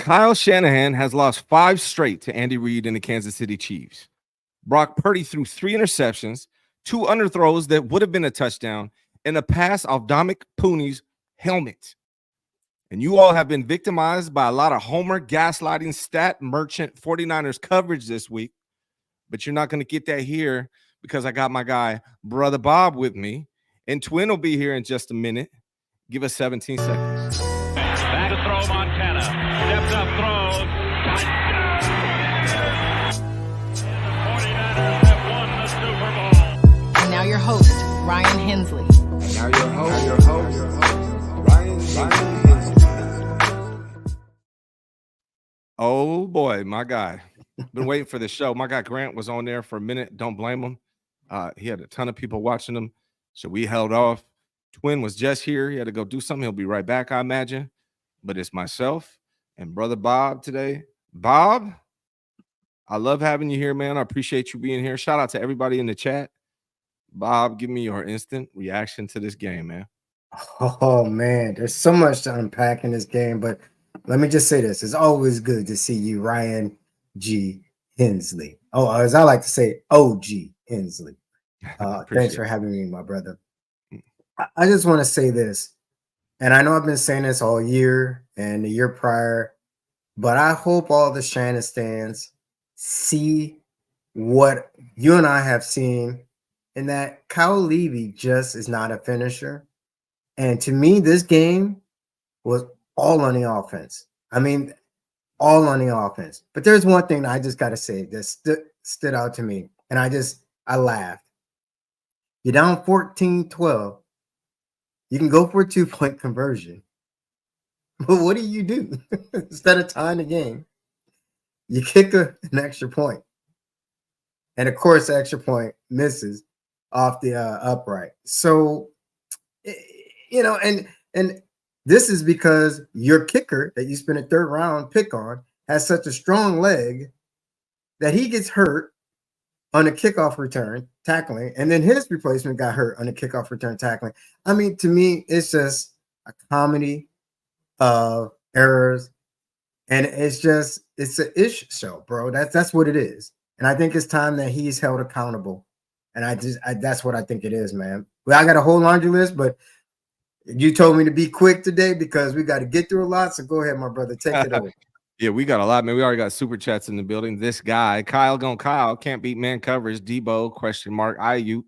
Kyle Shanahan has lost 5 straight to Andy Reid and the Kansas City Chiefs. Brock Purdy threw 3 interceptions, 2 underthrows that would have been a touchdown, and a pass off Dominic Pooney's helmet. And you all have been victimized by a lot of homer gaslighting stat merchant 49ers coverage this week. But you're not going to get that here because I got my guy, Brother Bob, with me. And Twinn will be here in just a minute. Give us 17 seconds. Back to throw Montana. Steps up, throws. The 49ers have won the Super Bowl. And now your host, Ryan Hensley. Ryan Hensley. Oh boy, my guy. Been waiting for the show. My guy Grant was on there for a minute. Don't blame him. He had a ton of people watching him, so we held off. Twinn was just here. He had to go do something. He'll be right back, I imagine. But it's myself and Brother Bob today. Bob, I love having you here, man. I appreciate you being here. Shout out to everybody in the chat. Bob, give me your instant reaction to this game, man. Oh, man, there's so much to unpack in this game, but let me just say this. It's always good to see you, Ryan G. Hensley. Oh, as I like to say, OG Hensley. Thanks for having me, my brother. I just want to say this, and I know I've been saying this all year and the year prior, but I hope all the Shannon stands see what you and I have seen, and that Kyle Levy just is not a finisher. And to me, this game was all on the offense. I mean, all on the offense. But there's one thing I just got to say that stood out to me, and I laughed. You're down 14-12. You can go for a 2-point conversion. But what do? Instead of tying the game, you kick an extra point. And of course, the extra point misses off the upright. So, and this is because your kicker that you spent a 3rd round pick on has such a strong leg that he gets hurt on a kickoff return tackling, and then his replacement got hurt on a kickoff return tackling. I mean, to me, it's just a comedy of errors, and it's an ish show, bro. That's what it is, and I think it's time that he's held accountable, and that's what I think it is, man. Well, I got a whole laundry list, but you told me to be quick today because we got to get through a lot. So go ahead, my brother, take it over. Yeah, we got a lot, man. We already got super chats in the building. This guy, Kyle can't beat man coverage. Debo, ? Ayuk.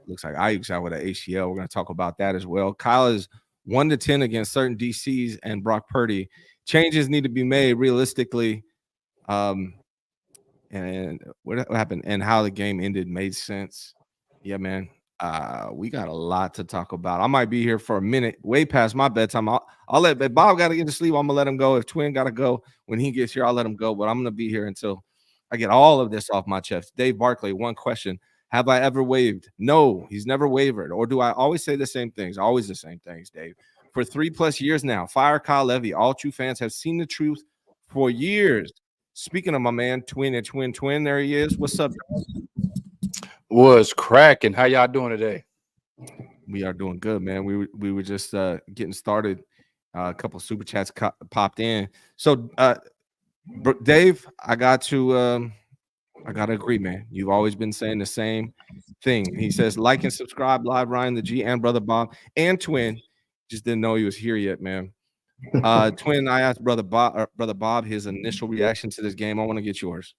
Looks like Ayuk's out with an ACL. We're going to talk about that as well. Kyle is 1-10 against certain DCs and Brock Purdy. Changes need to be made realistically. And what happened and how the game ended made sense. Yeah, man. We got a lot to talk about. I might be here for a minute, way past my bedtime. I'll let Bob got to get to sleep. I'm gonna let him go. If Twinn got to go when he gets here, I'll let him go. But I'm gonna be here until I get all of this off my chest. Dave Barkley, one question: have I ever waved? No, he's never wavered. Or do I always say the same things? Always the same things, Dave. For 3+ years now, fire Kyle Levy. All true fans have seen the truth for years. Speaking of my man, Twinn and Twinn, there he is. What's up? Was cracking. How y'all doing today? We are doing good, man. We were just getting started. A couple of super chats popped in. So, Dave, I got to agree, man. You've always been saying the same thing. He says, like and subscribe live, Ryan, the G, and Brother Bob and Twinn. Just didn't know he was here yet, man. Twinn, I asked Brother Bob his initial reaction to this game. I want to get yours.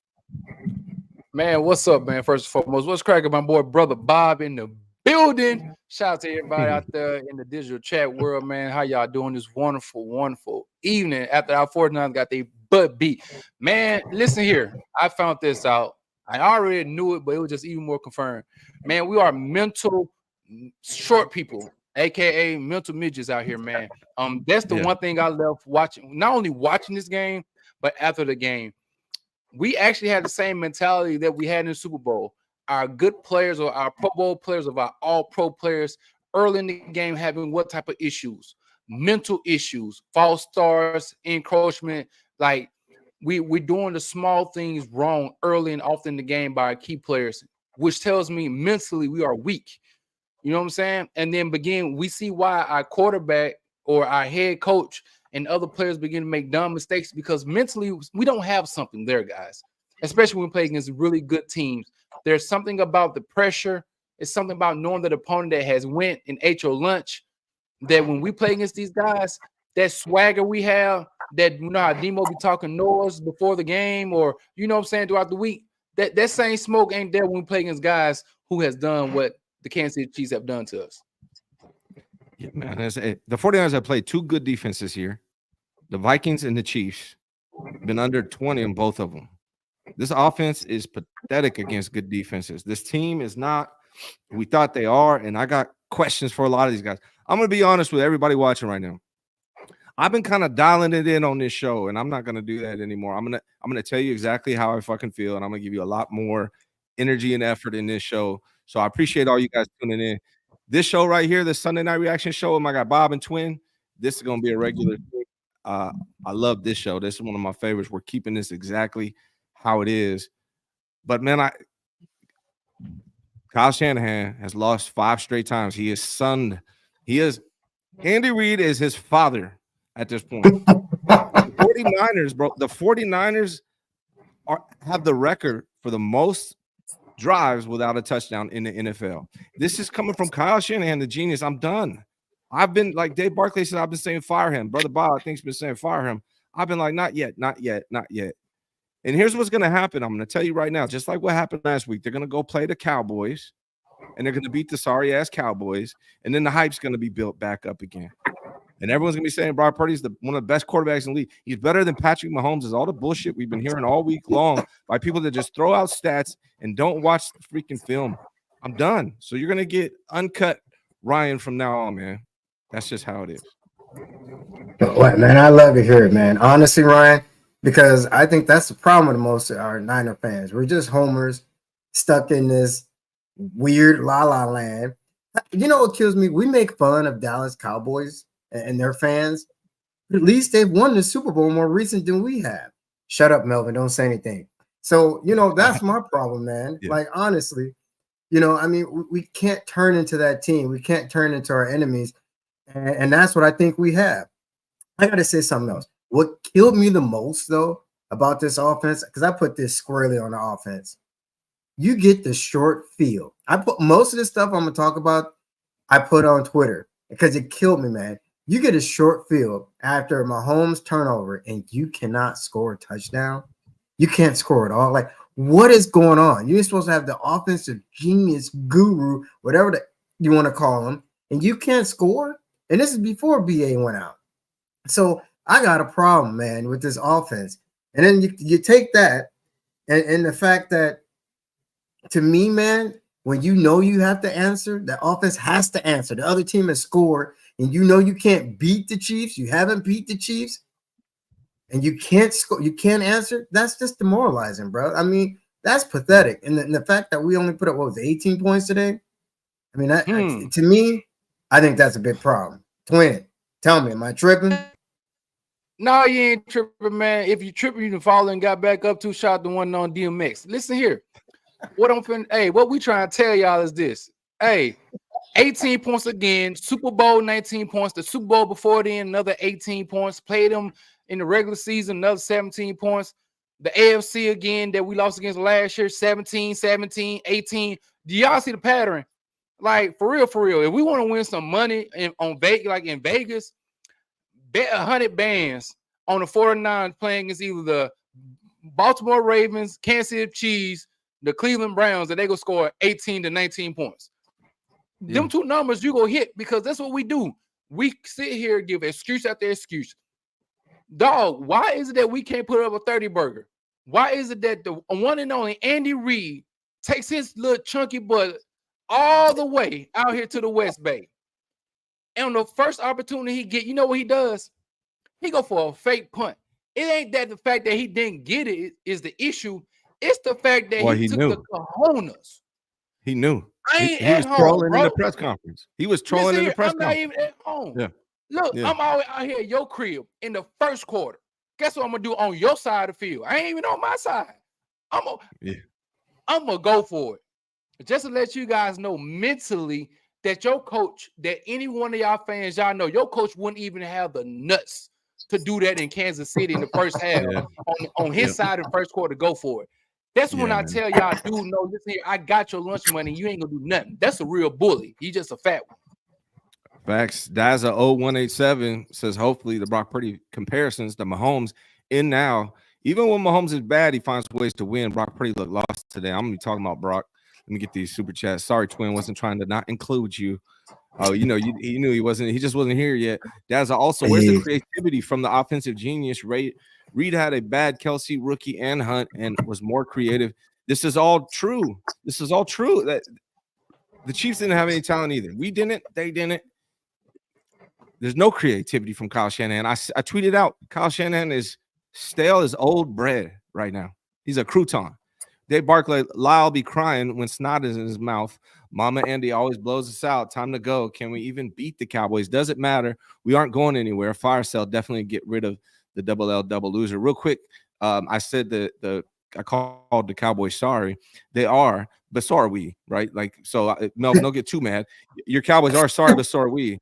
Man, what's up, man? First and foremost, what's cracking, my boy, Brother Bob in the building. Shout out to everybody out there in the digital chat world, man. How y'all doing this wonderful, wonderful evening after our 49ers got their butt beat? Man, listen here. I found this out. I already knew it, but it was just even more confirmed. Man, we are mental short people, aka mental midgets out here, man. That's the one thing I left watching, not only watching this game, but after the game. We actually had the same mentality that we had in the Super Bowl. Our good players or our Pro Bowl players or our all-pro players early in the game having what type of issues? Mental issues, false starts, encroachment. Like we're doing the small things wrong early and often in the game by our key players, which tells me mentally we are weak. You know what I'm saying? And then we see why our quarterback or our head coach and other players begin to make dumb mistakes because mentally we don't have something there, guys. Especially when we play against really good teams. There's something about the pressure. It's something about knowing that opponent that has went and ate your lunch. That when we play against these guys, that swagger we have, that you know how Demo be talking noise before the game, or you know what I'm saying, throughout the week. That same smoke ain't there when we play against guys who has done what the Kansas City Chiefs have done to us. Yeah, man. The 49ers have played two good defenses this year. The Vikings and the Chiefs. Been under 20 in both of them. This offense is pathetic against good defenses. This team is not we thought they are, and I got questions for a lot of these guys. I'm going to be honest with everybody watching right now. I've been kind of dialing it in on this show, and I'm not going to do that anymore. I'm gonna tell you exactly how I fucking feel, and I'm going to give you a lot more energy and effort in this show. So I appreciate all you guys tuning in. This show right here, the Sunday Night Reaction Show with my guy Bob and Twinn, this is going to be a regular thing. I love this show. This is one of my favorites. We're keeping this exactly how it is. But, man, Kyle Shanahan has lost 5 straight times. He is Andy Reid is his father at this point. The 49ers, bro. The 49ers have the record for the most drives without a touchdown in the NFL. This is coming from Kyle Shanahan, the genius. I'm done. I've been like Dave Barkley said, I've been saying fire him. Brother Bob, I think, has been saying fire him. I've been like, not yet, not yet, not yet. And here's what's going to happen. I'm going to tell you right now, just like what happened last week, they're going to go play the Cowboys, and they're going to beat the sorry-ass Cowboys, and then the hype's going to be built back up again. And everyone's going to be saying Brock Purdy's one of the best quarterbacks in the league. He's better than Patrick Mahomes. Is all the bullshit we've been hearing all week long by people that just throw out stats and don't watch the freaking film. I'm done. So you're going to get uncut Ryan from now on, man. That's just how it is. What, man, I love to hear it, man. Honestly, Ryan, because I think that's the problem with most of our Niner fans. We're just homers stuck in this weird la-la land. You know what kills me? We make fun of Dallas Cowboys and their fans. At least they've won the Super Bowl more recent than we have. Shut up, Melvin. Don't say anything. So, you know, that's my problem, man. Yeah. Like, honestly, you know, I mean, we can't turn into that team. We can't turn into our enemies. And that's what I think we have. I got to say something else. What killed me the most, though, about this offense, because I put this squarely on the offense, you get the short field. I put most of the stuff I'm going to talk about, I put on Twitter because it killed me, man. You get a short field after Mahomes' turnover and you cannot score a touchdown. You can't score at all. Like, what is going on? You're supposed to have the offensive genius guru, whatever you want to call him, and you can't score? And this is before BA went out. So I got a problem, man, with this offense. And then you take that and the fact that, to me, man, when you know you have to answer, the offense has to answer. The other team has scored, and you know you can't beat the Chiefs. You haven't beat the Chiefs, and you can't score. You can't answer. That's just demoralizing, bro. I mean, that's pathetic. And the fact that we only put up, 18 points today? I mean, that, to me, I think that's a big problem. Twinn, tell me, am I tripping? No, you ain't tripping, man. If you tripping, you can fall and got back up. 2 shot the one on DMX. Listen here. What we trying to tell y'all is this. Hey, 18 points again, Super Bowl 19 points, the Super Bowl before then, another 18 points, played them in the regular season, another 17 points. The AFC again that we lost against last year, 17, 17, 18. Do y'all see the pattern? Like, for real, if we want to win some money on Vegas, like in Vegas, bet 100 bands on the 49ers playing against either the Baltimore Ravens, Kansas City Chiefs, the Cleveland Browns, that they go score 18 to 19 points. Yeah. Them two numbers you go hit, because that's what we do. We sit here and give excuse after excuse. Dog, why is it that we can't put up a 30 burger? Why is it that the one and only Andy Reid takes his little chunky butt all the way out here to the West Bay? And on the first opportunity he get, you know what he does? He go for a fake punt. It ain't that the fact that he didn't get it is the issue. It's the fact that he took the cojones. He knew. He was trolling in the press conference. He was trolling in the press conference. I'm not even at home. Yeah. Look, I'm always out here at your crib in the first quarter. Guess what I'm gonna do on your side of the field? I ain't even on my side. I'm gonna go for it. Just to let you guys know mentally that your coach, that any one of y'all fans, y'all know your coach wouldn't even have the nuts to do that in Kansas City in the first half on his side in the first quarter. Go for it. That's when I tell y'all, dude, no, listen here, I got your lunch money. You ain't gonna do nothing. That's a real bully. He's just a fat one. Facts. Daza 0187 says hopefully the Brock Purdy comparisons to Mahomes in now. Even when Mahomes is bad, he finds ways to win. Brock Purdy looked lost today. I'm gonna be talking about Brock. Let me get these super chats. Sorry, Twin, wasn't trying to not include you. Oh, you know, he knew he wasn't. He just wasn't here yet. Daza also, where's the creativity from the offensive genius? Reed had a bad Kelsey rookie and Hunt and was more creative. This is all true. This is all true. That the Chiefs didn't have any talent either. We didn't. They didn't. There's no creativity from Kyle Shanahan. I tweeted out Kyle Shanahan is stale as old bread right now. He's a crouton. Dave Barkley, Lyle be crying when snot is in his mouth. Mama Andy always blows us out. Time to go. Can we even beat the Cowboys? Doesn't matter. We aren't going anywhere. Fire sale, definitely get rid of the double L double loser. Real quick, I said I called the Cowboys sorry. They are, but so are we, right? Like, so Melvin, don't get too mad. Your Cowboys are sorry, but so are we.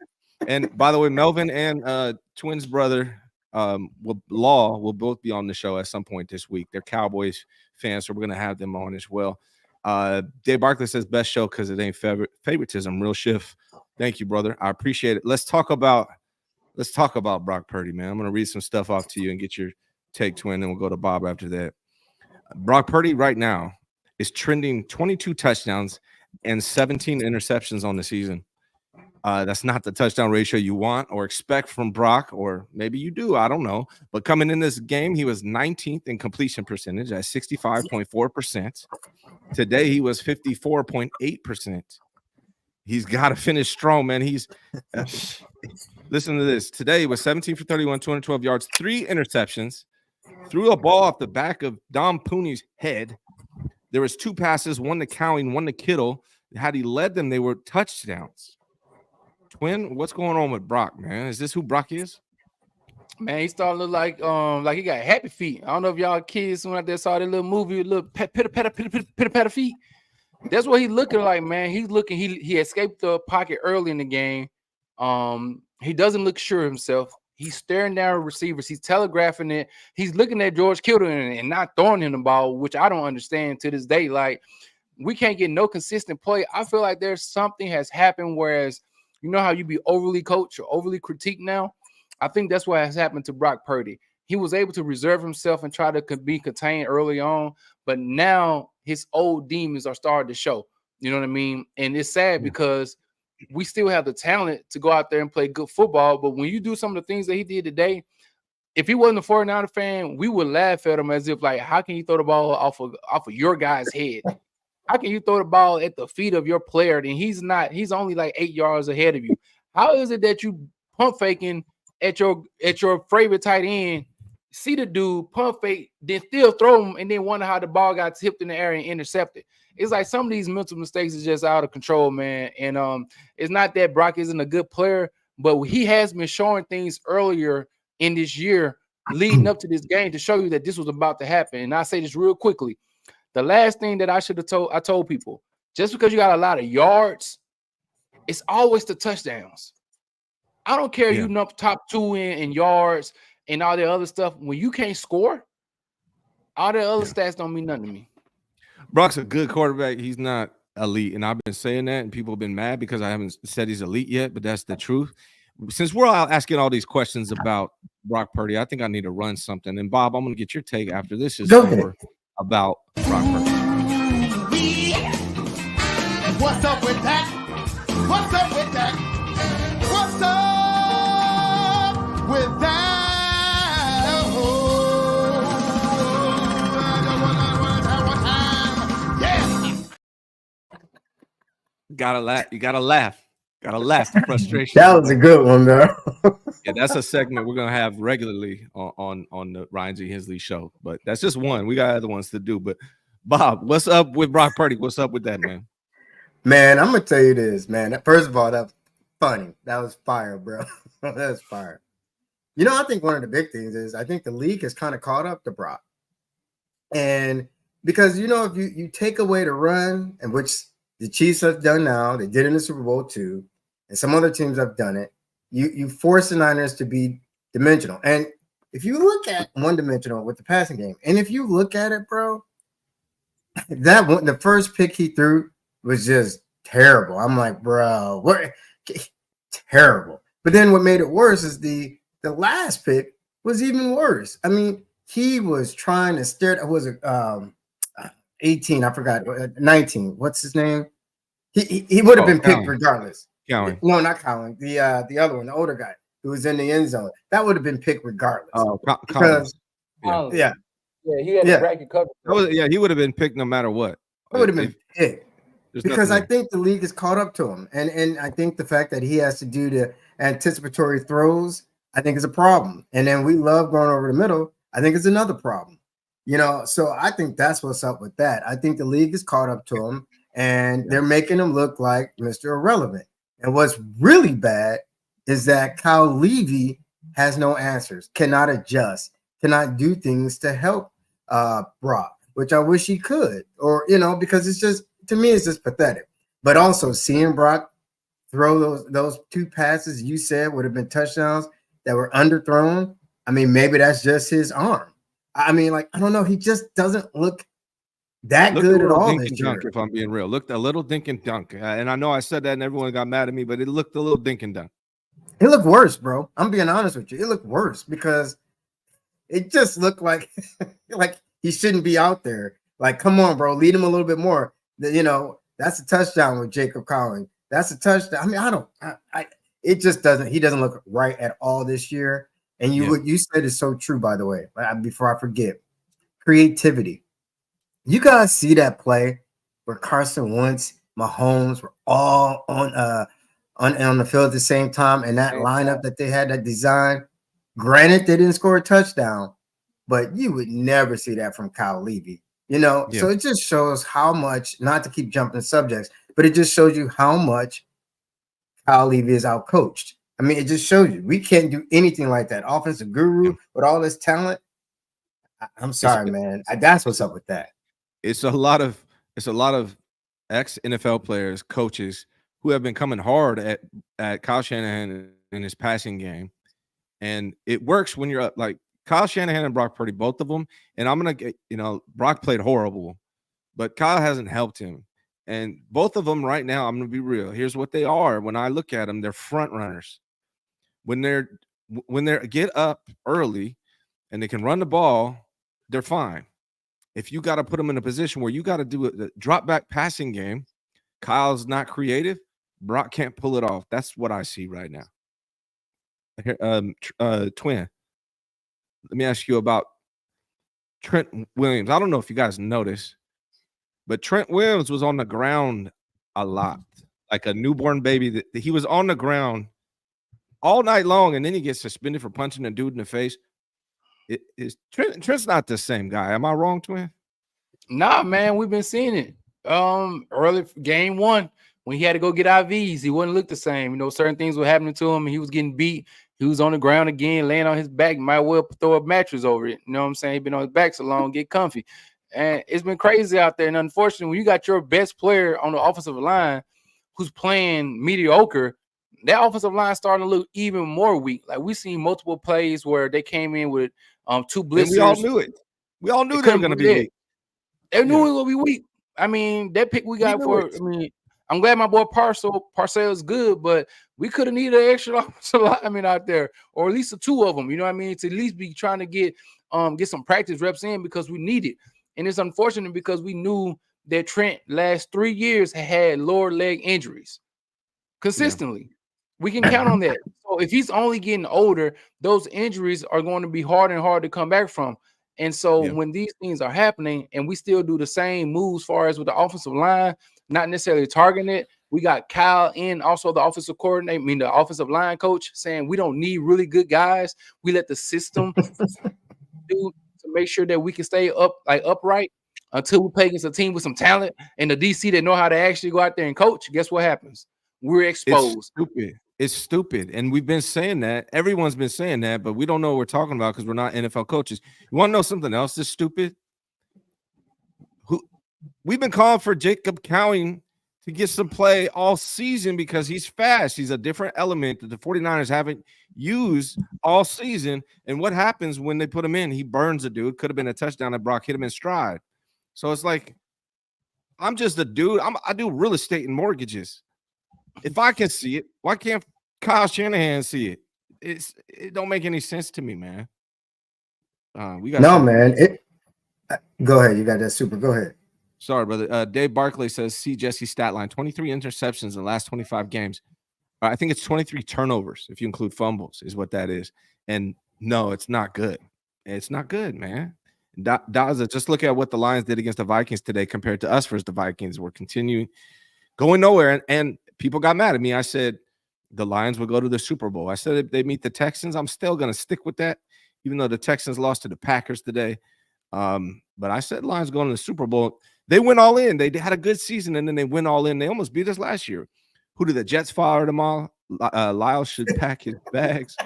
And by the way, Melvin and Twinn's brother Law will both be on the show at some point this week. They're Cowboys fans, so we're gonna have them on as well. Dave Barkley says best show because it ain't favoritism. Real shift. Thank you, brother. I appreciate it. Let's talk about Brock Purdy, man. I'm gonna read some stuff off to you and get your take, Twin, and we'll go to Bob after that. Brock Purdy right now is trending 22 touchdowns and 17 interceptions on the season. That's not the touchdown ratio you want or expect from Brock, or maybe you do. I don't know. But coming in this game, he was 19th in completion percentage at 65.4%. Today, he was 54.8%. He's got to finish strong, man. He's listen to this. Today, he was 17 for 31, 212 yards, 3 interceptions, threw a ball off the back of Dom Pooney's head. There was 2 passes, one to Cowing, one to Kittle. Had he led them, they were touchdowns. Twin, what's going on with Brock, man? Is this who Brock is? Man, he started to look like he got happy feet. I don't know if y'all kids went out there saw that little movie, little pitter feet. That's what he's looking like, man. He's looking. He escaped the pocket early in the game. He doesn't look sure of himself. He's staring down receivers. He's telegraphing it. He's looking at George Kittle and not throwing him the ball, which I don't understand to this day. Like, we can't get no consistent play. I feel like there's something has happened, whereas you know how you be overly coached or overly critiqued now? I think that's what has happened to Brock Purdy. He was able to reserve himself and try to be contained early on, but now his old demons are starting to show. You know what I mean? And it's sad because we still have the talent to go out there and play good football, but when you do some of the things that he did today, if he wasn't a 49er fan, we would laugh at him as if, like, how can you throw the ball off of your guy's head? How can you throw the ball at the feet of your player and he's only like 8 yards ahead of you? How is it that you pump faking at your favorite tight end, see the dude pump fake, then still throw him, and then wonder how the ball got tipped in the air and intercepted? It's like some of these mental mistakes is just out of control, man. And it's not that Brock isn't a good player, but he has been showing things earlier in this year leading up to this game to show you that this was about to happen. And I say this real quickly. The last thing that I told people, just because you got a lot of yards, it's always the touchdowns. I don't care you know top 2 in yards and all the other stuff. When you can't score, all the other stats don't mean nothing to me. Brock's a good quarterback. He's not elite, and I've been saying that, and people have been mad because I haven't said he's elite yet, but that's the truth. Since we're all asking all these questions about Brock Purdy, I think I need to run something. And Bob, I'm going to get your take after this is over about Brock Purdy. What's up with that? What's up with that? What's up with that? Gotta laugh. You gotta laugh. Gotta laugh. The frustration. That was a good one, though. Yeah, that's a segment we're gonna have regularly on the Ryan G. Hensley show. But that's just one. We got other ones to do. But Bob, what's up with Brock Purdy? What's up with that, man? Man, I'm gonna tell you this, man. First of all, that's funny. That was fire, bro. That's fire. You know, I think one of the big things is I think the league has kind of caught up to Brock. And because, you know, if you take away the run, and which the Chiefs have done now, they did in the Super Bowl too, and some other teams have done it, you force the Niners to be dimensional. And if you look at one-dimensional with the passing game, and if you look at it, bro, that one, the first pick he threw was just terrible. I'm like, bro, what? Terrible. But then what made it worse is the last pick was even worse. I mean, he was trying to stare. Was it 18? I forgot. 19. What's his name? He would have been picked regardless. Cowan. No, not Colin. The other one, the older guy who was in the end zone. That would have been picked regardless. Oh, because Yeah, he had a bracket cover. He would have been picked no matter what. It would have been picked. There's Because I nothing think the league is caught up to him. And I think the fact that he has to do the anticipatory throws, I think is a problem. And then we love going over the middle. I think it's another problem. You know, so I think that's what's up with that. I think the league is caught up to him and they're making him look like Mr. Irrelevant. And what's really bad is that Kyle Levy has no answers, cannot adjust, cannot do things to help Brock, which I wish he could. Or, you know, because it's just, to me, it's just pathetic. But also seeing Brock throw those two passes you said would have been touchdowns that were underthrown. I mean, maybe that's just his arm. I mean, like, I don't know. He just doesn't look that good at all this year. If I'm being real, looked a little dink and dunk. And I know I said that and everyone got mad at me, but it looked a little dink and dunk. It looked worse, bro. I'm being honest with you. It looked worse because it just looked like he shouldn't be out there. Like, come on, bro. Lead him a little bit more. You know, that's a touchdown with Jacob Collins. That's a touchdown. I mean, it just doesn't, he doesn't look right at all this year. And what you said is so true, by the way, before I forget. Creativity. You guys see that play where Carson Wentz, Mahomes were all on the field at the same time, and that lineup that they had that design. Granted, they didn't score a touchdown, but you would never see that from Kyle Levy. You know, so it just shows how much, not to keep jumping subjects, but it just shows you how much Kyle Levy is outcoached. I mean, it just shows you we can't do anything like that. Offensive guru with all this talent. I'm sorry, man. That's what's up with that. It's a lot of ex-NFL players, coaches who have been coming hard at Kyle Shanahan in his passing game. And it works when you're up, like Kyle Shanahan and Brock Purdy, both of them. And I'm going to get, Brock played horrible, but Kyle hasn't helped him. And both of them right now, I'm going to be real. Here's what they are. When I look at them, they're front runners. When they get up early and they can run the ball, they're fine. If you got to put them in a position where you got to do a drop back passing game, Kyle's not creative. Brock can't pull it off. That's what I see right now. Twinn, let me ask you about Trent Williams. I don't know if you guys noticed, but Trent Williams was on the ground a lot, like a newborn baby. He was on the ground all night long, and then he gets suspended for punching a dude in the face. Trent's not the same guy. Am I wrong, Twinn? Nah, man, we've been seeing it. Early game one, when he had to go get IVs, he wouldn't look the same. You know, certain things were happening to him, and he was getting beat. He was on the ground again, laying on his back. Might well throw a mattress over it. You know what I'm saying? He's been on his back so long, get comfy. And it's been crazy out there. And unfortunately, when you got your best player on the offensive line who's playing mediocre, that offensive line starting to look even more weak. Like, we seen multiple plays where they came in with two blitzers. And we all knew it. We all knew they were going to be weak. They knew it would be weak. I mean, that pick we got I'm glad my boy Parcell is good, but we could have needed an extra offensive lineman out there, or at least two of them. You know what I mean? To at least be trying to get some practice reps in, because we need it. And it's unfortunate because we knew that Trent last 3 years had lower leg injuries consistently. Yeah. We can count on that. So if he's only getting older, those injuries are going to be hard and hard to come back from. And so when these things are happening and we still do the same moves as far as with the offensive line, not necessarily targeting it, we got Kyle in, also the offensive coordinator, the offensive line coach, saying we don't need really good guys. We let the system do to make sure that we can stay upright until we play against a team with some talent and the DC that know how to actually go out there and coach. Guess what happens? We're exposed. It's stupid. And we've been saying that. Everyone's been saying that, but we don't know what we're talking about because we're not NFL coaches. You want to know something else that's stupid? We've been calling for Jacob Cowing to get some play all season because he's fast. He's a different element that the 49ers haven't used all season. And what happens when they put him in? He burns a dude. Could have been a touchdown that Brock hit him in stride. So it's like, I'm just a dude. I do real estate and mortgages. If I can see it, why can't Kyle Shanahan see it? It don't make any sense to me, man. We got man. Go ahead. You got that super. Go ahead. Sorry, brother. Dave Barkley says, see Jesse's stat line, 23 interceptions in the last 25 games. I think it's 23 turnovers, if you include fumbles, is what that is. And no, it's not good. It's not good, man. Daza, just look at what the Lions did against the Vikings today compared to us versus the Vikings. We're continuing going nowhere. And people got mad at me. I said the Lions would go to the Super Bowl. I said if they meet the Texans, I'm still going to stick with that, even though the Texans lost to the Packers today. But I said Lions going to the Super Bowl. They went all in. They had a good season, and then they went all in. They almost beat us last year. Who did the Jets fire them all? Lyle should pack his bags.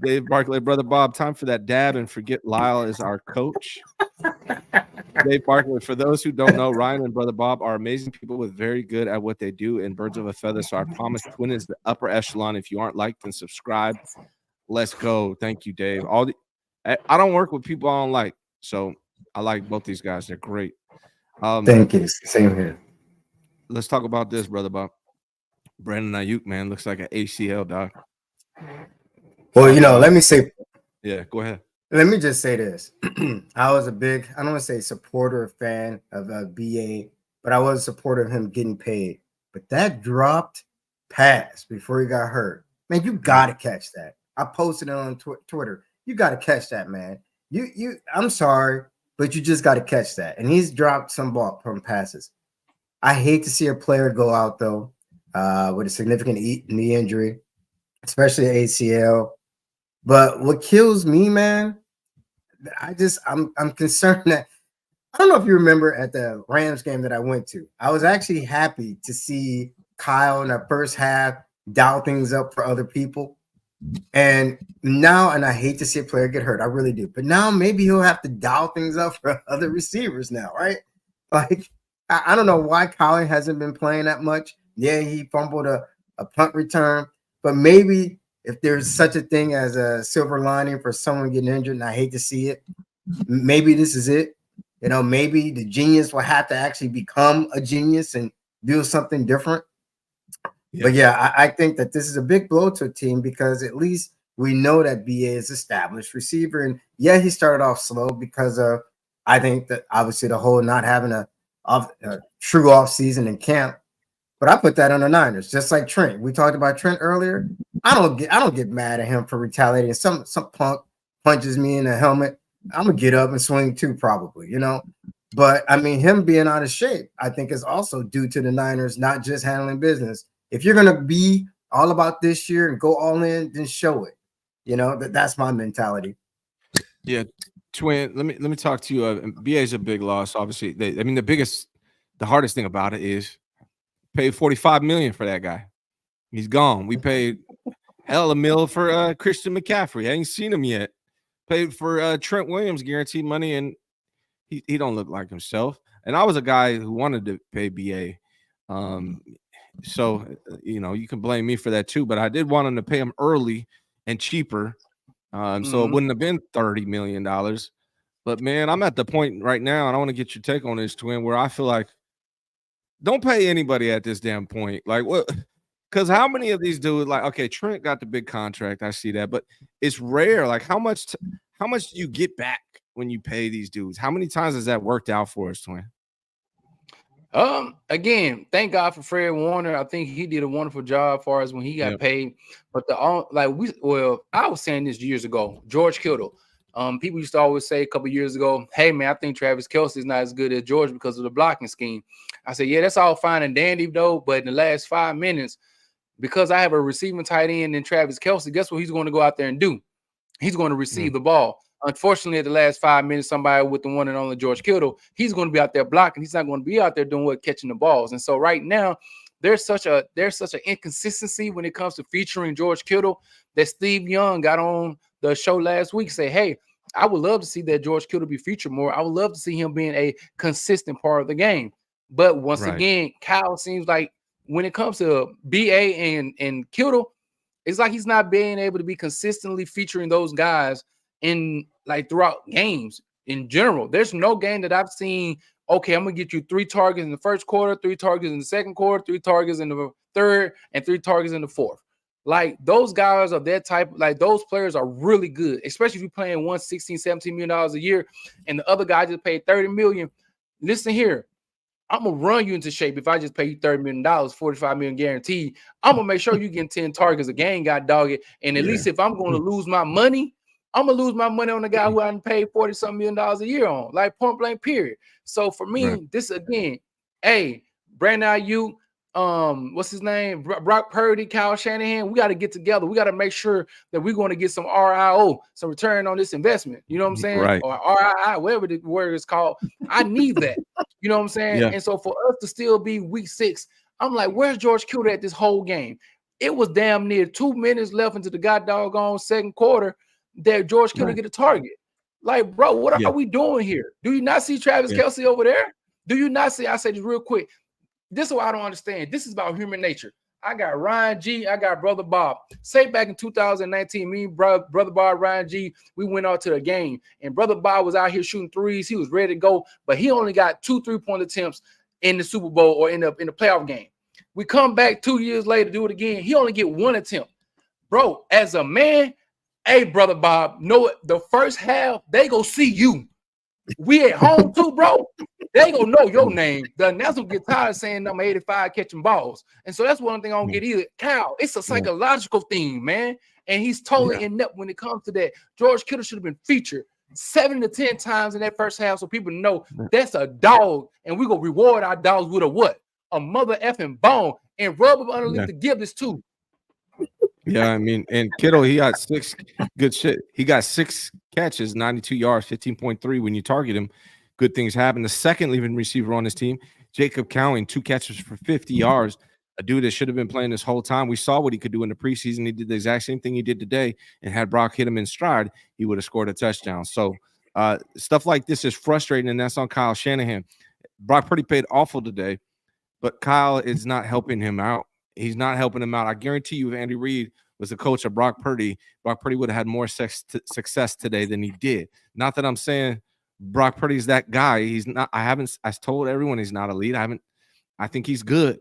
Dave Barkley, brother Bob, time for that dab and forget Lyle is our coach. Dave Barkley, for those who don't know, Ryan and brother Bob are amazing people with very good at what they do and birds of a feather. So I promise Twinn is the upper echelon. If you aren't liked and subscribe, let's go. Thank you, Dave. I don't work with people I don't like, so I like both these guys. They're great. Thank you. Same here. Let's talk about this, brother Bob. Brandon Ayuk, man, looks like an ACL, dog. Well, let me say. Yeah, go ahead. Let me just say this. I was a big, I don't want to say supporter, fan of BA, but I was a supporter of him getting paid. But that dropped pass before he got hurt. Man, you got to catch that. I posted it on Twitter. You got to catch that, man. I'm sorry, but you just got to catch that. And he's dropped some ball from passes. I hate to see a player go out, though, with a significant knee injury, especially ACL. But what kills me, man, I'm concerned that I don't know if you remember at the Rams game that I went to. I was actually happy to see Kyle in the first half dial things up for other people. And now, and I hate to see a player get hurt, I really do. But now maybe he'll have to dial things up for other receivers now, right? Like, I don't know why Kyle hasn't been playing that much. Yeah, he fumbled a punt return, but maybe if there's such a thing as a silver lining for someone getting injured, and I hate to see it, maybe this is it. Maybe the genius will have to actually become a genius and do something different. Yeah. But yeah, I think that this is a big blow to a team because at least we know that BA is established receiver. And yeah, he started off slow because of, I think that obviously the whole not having a true off season in camp. But I put that on the Niners, just like Trent. We talked about Trent earlier. I don't get mad at him for retaliating. Some punk punches me in the helmet. I'm gonna get up and swing too, probably, But I mean, him being out of shape, I think, is also due to the Niners not just handling business. If you're gonna be all about this year and go all in, then show it. That's my mentality. Yeah, Twinn. Let me talk to you. BA is a big loss, obviously. The hardest thing about it is paid $45 million for that guy. He's gone. We paid hell of a mill for Christian McCaffrey. I ain't seen him yet. Paid for Trent Williams guaranteed money, and he don't look like himself. And I was a guy who wanted to pay BA. So you can blame me for that too. But I did want him to pay him early and cheaper. So it wouldn't have been $30 million. But man, I'm at the point right now, and I want to get your take on this, Twinn, where I feel like don't pay anybody at this damn point. Like what? Because how many of these dudes, like, okay, Trent got the big contract. I see that, but it's rare. Like how much do you get back when you pay these dudes? How many times has that worked out for us, Twinn? Again, thank God for Fred Warner. I think he did a wonderful job as far as when he got paid. But I was saying this years ago, George Kittle. People used to always say a couple years ago, hey man, I think Travis Kelce is not as good as George because of the blocking scheme. I said, yeah, that's all fine and dandy though. But in the last 5 minutes, because I have a receiving tight end in Travis Kelce, guess what he's going to go out there and do? He's going to receive the ball. Unfortunately, at the last 5 minutes, somebody with the one and only George Kittle, he's going to be out there blocking. He's not going to be out there doing what, catching the balls. And so right now, there's such an inconsistency when it comes to featuring George Kittle that Steve Young got on the show last week, say, hey, I would love to see that George Kittle be featured more. I would love to see him being a consistent part of the game. But once Right. again, Kyle seems like when it comes to BA and Kittle, it's like he's not being able to be consistently featuring those guys in like throughout games in general. There's no game that I've seen. Okay, I'm gonna get you 3 targets in the first quarter, 3 targets in the second quarter, 3 targets in the third, and 3 targets in the fourth. Like those guys are that type, like those players are really good, especially if you're playing $16, $17 million a year, and the other guy just paid $30 million. Listen here, I'm gonna run you into shape if I just pay you $30 million, $45 million guaranteed. I'm gonna make sure you get 10 targets a game, god dog it. And at least if I'm gonna lose my money, I'm gonna lose my money on the guy who I done paid $40-something million a year on, like point blank, period. So for me, this again, hey, Brandon Ayuk, what's his name? Brock Purdy, Kyle Shanahan. We got to get together. We got to make sure that we're going to get some RIO, some return on this investment. You know what I'm saying? Right. Or RII, whatever the word is called. I need that. You know what I'm saying? Yeah. And so for us to still be week 6, I'm like, where's George Kittle at this whole game? It was damn near 2 minutes left into the god doggone second quarter that George Kittle get a target. Like, bro, what are we doing here? Do you not see Travis Kelce over there? Do you not see? I say this real quick. This is what I don't understand. This is about human nature. I got Ryan G. I got Brother Bob. Say back in 2019, me, Brother Bob, Ryan G., we went out to the game, and Brother Bob was out here shooting threes. He was ready to go, but he only got 2 3-point attempts in the Super Bowl or in the playoff game. We come back 2 years later, do it again. He only get 1 attempt. Bro, as a man, hey, Brother Bob, know it. The first half, they go see you. We at home too, bro. They gonna know your name. The announcer get tired of saying number 85 catching balls. And so that's one thing I don't get either. Cal, it's a psychological thing, man. And he's totally inept when it comes to that. George Kittle should have been featured 7 to 10 times in that first half so people know that's a dog. And we gonna reward our dogs with a what? A mother effing bone and rub them underneath the giblets too. Yeah, I mean, and Kittle, he got 6 good shit. He got 6 catches, 92 yards, 15.3. When you target him, good things happen. The second leading receiver on his team, Jacob Cowing, 2 catches for 50 yards. A dude that should have been playing this whole time. We saw what he could do in the preseason. He did the exact same thing he did today. And had Brock hit him in stride, he would have scored a touchdown. So stuff like this is frustrating, and that's on Kyle Shanahan. Brock Purdy played awful today, but Kyle is not helping him out. He's not helping him out. I guarantee you, if Andy Reid was the coach of Brock Purdy would have had more success today than he did. Not that I'm saying Brock Purdy's that guy. He's not. I told everyone he's not elite. I think he's good,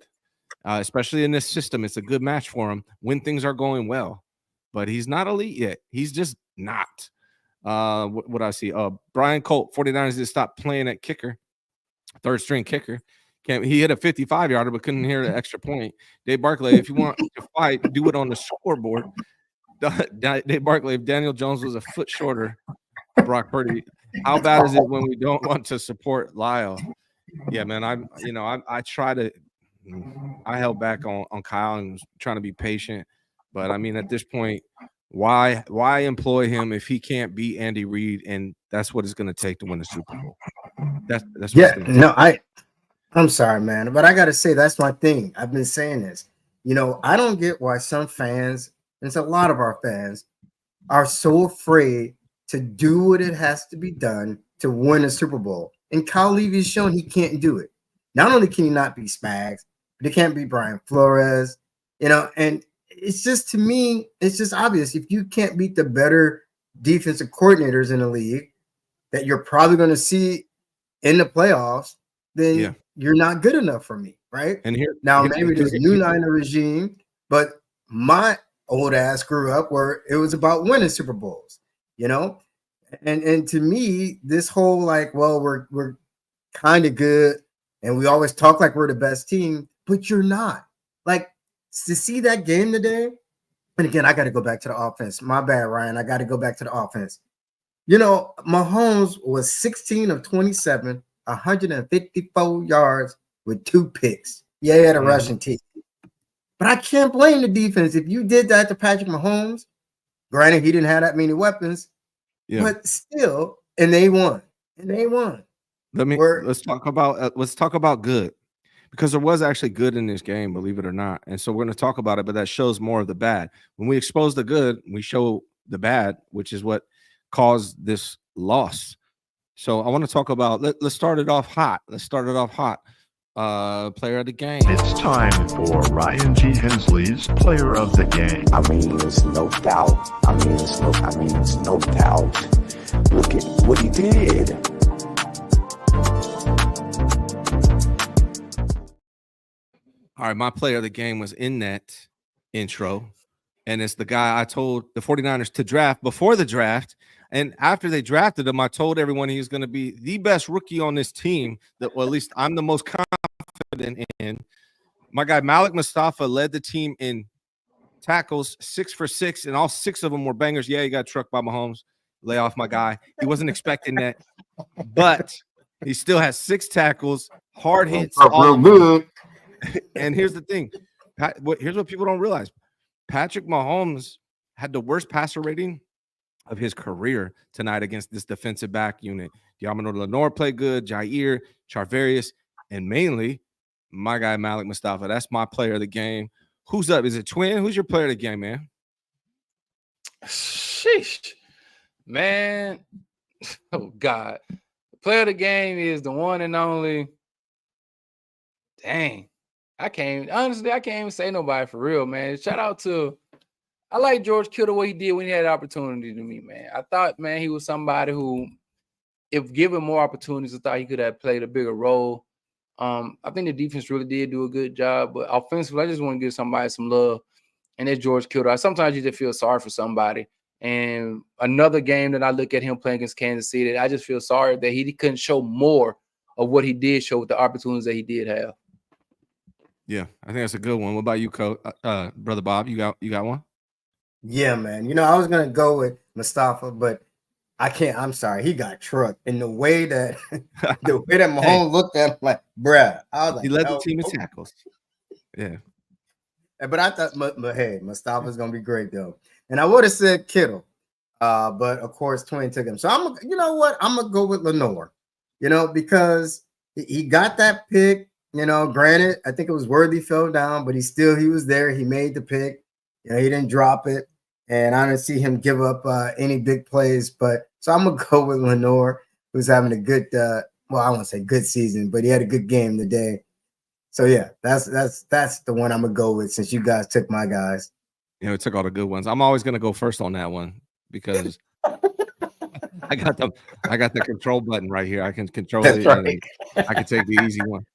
especially in this system. It's a good match for him when things are going well. But he's not elite yet. He's just not. What I see? Brian Colt, 49ers just stopped playing at kicker, 3rd string kicker. He hit a 55-yarder, but couldn't hear the extra point. Dave Barkley, if you want to fight, do it on the scoreboard. Dave Barkley, if Daniel Jones was a foot shorter, Brock Purdy, how bad is it when we don't want to support Lyle? Yeah, man, I try to. I held back on Kyle and was trying to be patient, but I mean, at this point, why employ him if he can't beat Andy Reid, and that's what it's going to take to win the Super Bowl. That's I'm sorry, man, but I got to say that's my thing. I've been saying this. I don't get why some fans, and it's a lot of our fans, are so afraid to do what it has to be done to win a Super Bowl. And Kyle Levy has shown he can't do it. Not only can he not be Spags, but he can't be Brian Flores, and it's just, to me, it's just obvious. If you can't beat the better defensive coordinators in the league that you're probably going to see in the playoffs, then you're not good enough for me, right? And maybe there's a new line of regime, but my old ass grew up where it was about winning Super Bowls, and to me, this whole we're kind of good and we always talk like we're the best team, but you're not. Like, to see that game today, and again, I got to go back to the offense. My bad, Ryan. I got to go back to the offense. Mahomes was 16 of 27. 154 yards with 2 picks. Yeah, he had a rushing team. But I can't blame the defense. If you did that to Patrick Mahomes, granted, he didn't have that many weapons, but still, and they won. Let's talk about good, because there was actually good in this game, believe it or not. And so we're going to talk about it, but that shows more of the bad. When we expose the good, we show the bad, which is what caused this loss. So I want to talk about, let's start it off hot. Player of the game. It's time for Ryan G. Hensley's Player of the Game. I mean, it's no doubt. It's no doubt. Look at what he did. All right, my player of the game was in that intro, and it's the guy I told the 49ers to draft before the draft. And after they drafted him, I told everyone he was going to be the best rookie on this team, that, well, at least I'm the most confident in. My guy Malik Mustafa led the team in tackles, 6 for 6, and all 6 of them were bangers. Yeah, he got trucked by Mahomes. Lay off my guy. He wasn't expecting that, but he still has 6 tackles, hard hits. Real good. And here's the thing. Here's what people don't realize. Patrick Mahomes had the worst passer rating of his career tonight against this defensive back unit. Diamond Lenore played good, Jair, Charvarius, and mainly my guy Malik Mustafa. That's my player of the game. Who's up? Is it Twinn? Who's your player of the game, man? Sheesh. Man. Oh, God. The player of the game is the one and only. Dang. I can't even say nobody for real, man. Shout out to, I like George Kittle, what he did when he had the opportunity to me, man. I thought, man, he was somebody who, if given more opportunities, I thought he could have played a bigger role. I think the defense really did do a good job, but offensively, I just want to give somebody some love, and that's George Kittle. Sometimes you just feel sorry for somebody. And another game that I look at him playing against Kansas City, I just feel sorry that he couldn't show more of what he did show with the opportunities that he did have. Yeah, I think that's a good one. What about you, Brother Bob? You got one? Yeah, man. You know, I was gonna go with Mustafa, but I can't. I'm sorry, he got trucked. And the way that Mahomes looked at him, like, bruh, I was like, he led the team in tackles. Yeah, but I thought, hey, Mustafa's gonna be great though. And I would have said Kittle, but of course, Twinn took him. So you know what? I'm gonna go with Lenore. You know, because he got that pick. You know, granted, I think it was Worthy fell down, but he was there. He made the pick. You know, he didn't drop it, and I didn't see him give up any big plays. But so I'm gonna go with Lenore, who's having a good, well, I won't say good season, but he had a good game today. So yeah, that's the one I'm gonna go with since you guys took my guys. You know, it took all the good ones. I'm always gonna go first on that one because I got the control button right here. I can control it. Right. And I can take the easy one.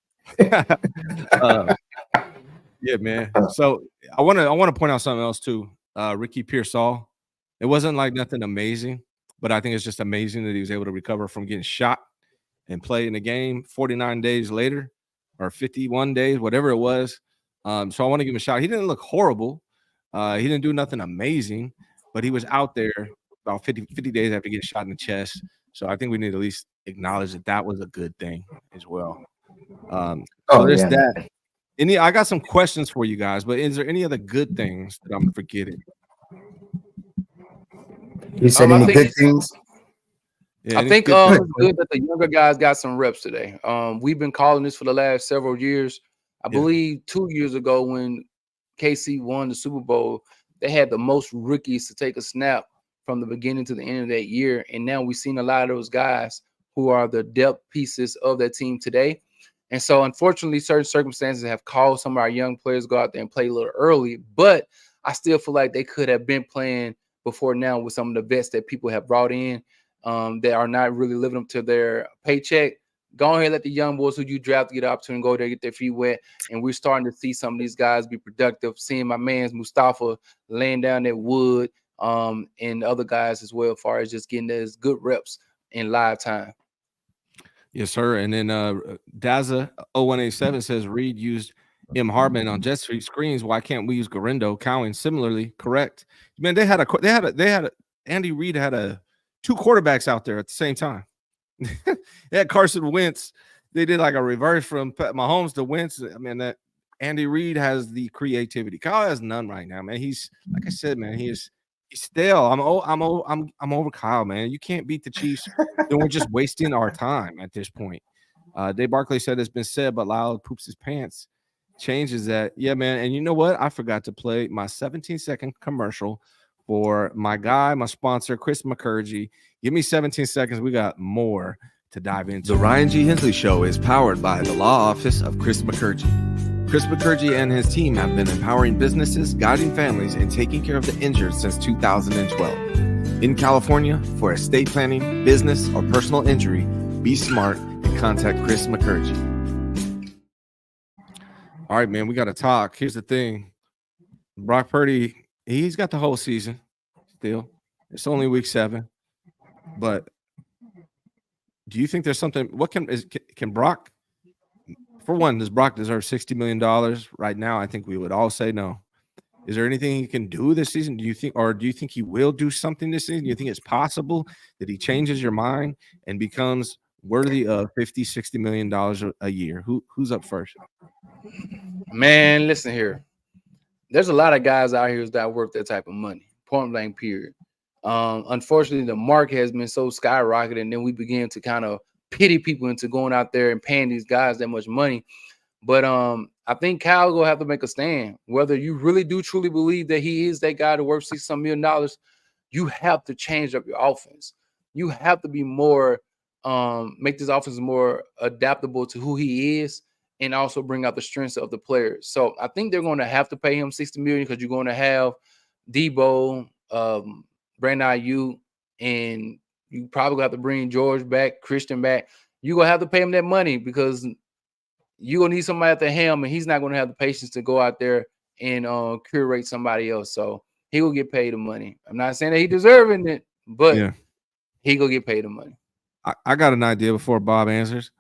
Yeah, man. So I want to point out something else too. Ricky Pearsall. It wasn't like nothing amazing, but I think it's just amazing that he was able to recover from getting shot and play in the game 49 days later or 51 days, whatever it was. So I want to give him a shot. He didn't look horrible. He didn't do nothing amazing, but he was out there about 50 days after getting shot in the chest. So I think we need to at least acknowledge that was a good thing as well. There's that. I got some questions for you guys, but is there any other good things that I'm forgetting? You said any good things? Yeah, I think it's good that the younger guys got some reps today. We've been calling this for the last several years. I believe 2 years ago when KC won the Super Bowl, they had the most rookies to take a snap from the beginning to the end of that year. And now we've seen a lot of those guys who are the depth pieces of that team today. And so, unfortunately, certain circumstances have caused some of our young players to go out there and play a little early. But I still feel like they could have been playing before now with some of the vets that people have brought in that are not really living up to their paycheck. Go ahead and let the young boys who you draft get the opportunity to go there, get their feet wet. And we're starting to see some of these guys be productive. Seeing my man's Mustafa laying down that wood and other guys as well, as far as just getting those good reps in live time. Yes, sir. And then Daza 0187 says Reed used M. Hartman on jet screens. Why can't we use Garindo? Cowing similarly, correct? Man, Andy Reid had 2 quarterbacks out there at the same time. They had Carson Wentz. They did like a reverse from Mahomes to Wentz. I mean, that Andy Reid has the creativity. Kyle has none right now, man. He's, like I said, man, he's stale. I'm over Kyle, man. You can't beat the Chiefs. Then we're just wasting our time at this point. Dave Barkley said it's been said, but Lyle poops his pants. Changes that. Yeah, man. And you know what? I forgot to play my 17-second commercial for my guy, my sponsor, Chris McCurgy. Give me 17 seconds. We got more to dive into. The Ryan G. Hensley Show is powered by the law office of Chris McCurgy. Chris McCurgy and his team have been empowering businesses, guiding families, and taking care of the injured since 2012. In California, for estate planning, business, or personal injury, be smart and contact Chris McCurgy. All right, man, we got to talk. Here's the thing. Brock Purdy, he's got the whole season still. It's only week 7. But do you think there's something? What can Brock, for one, does Brock deserve $60 million right now? I think we would all say no. Is there anything he can do this season? Do you think he will do something this season? Do you think it's possible that he changes your mind and becomes worthy of $50-60 million a year? Who's up first? Man, listen here. There's a lot of guys out here that are worth that type of money. Point blank, period. Unfortunately, the market has been so skyrocketed, and then we begin to kind of pity people into going out there and paying these guys that much money. But I think Kyle will have to make a stand. Whether you really do truly believe that he is that guy to worth $6 million, you have to change up your offense. You have to be more, make this offense more adaptable to who he is, and also bring out the strengths of the players. So I think they're going to have to pay him $60 million because you're going to have Debo, Brandon Ayuk, and you probably have to bring George back, Christian back. You're going to have to pay him that money because you're going to need somebody at the helm, and he's not going to have the patience to go out there and curate somebody else. So he will get paid the money. I'm not saying that he deserving it, but he will get paid the money. I got an idea before Bob answers.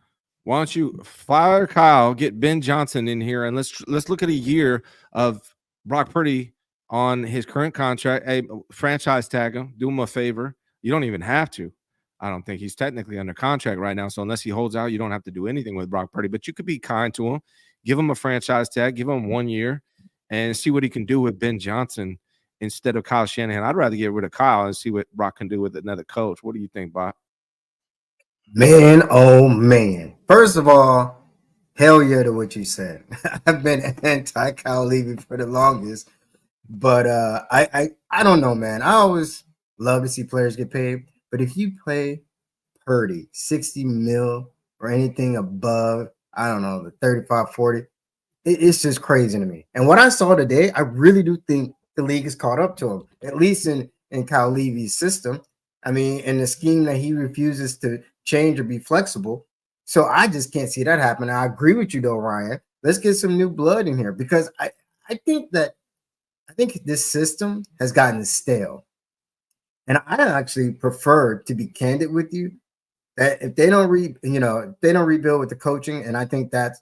Why don't you fire Kyle, get Ben Johnson in here, and let's look at a year of Brock Purdy on his current contract. Hey, franchise tag him, do him a favor. You don't even have to. I don't think he's technically under contract right now, so unless he holds out, you don't have to do anything with Brock Purdy. But you could be kind to him, give him a franchise tag, give him 1 year, and see what he can do with Ben Johnson instead of Kyle Shanahan. I'd rather get rid of Kyle and see what Brock can do with another coach. What do you think, Bob? Man, oh man. First of all, hell yeah to what you said. I've been anti-Kyle Levy for the longest, but I don't know, man. I always love to see players get paid, but if you play Purdy 60 mil or anything above, I don't know, the 35, 40, it's just crazy to me. And what I saw today, I really do think the league is caught up to him, at least in Kyle Levy's system. I mean, in the scheme that he refuses to change or be flexible. So I just can't see that happen. I agree with you though, Ryan. Let's get some new blood in here because I think this system has gotten stale. And I actually prefer, to be candid with you, that if they don't rebuild with the coaching, and I think that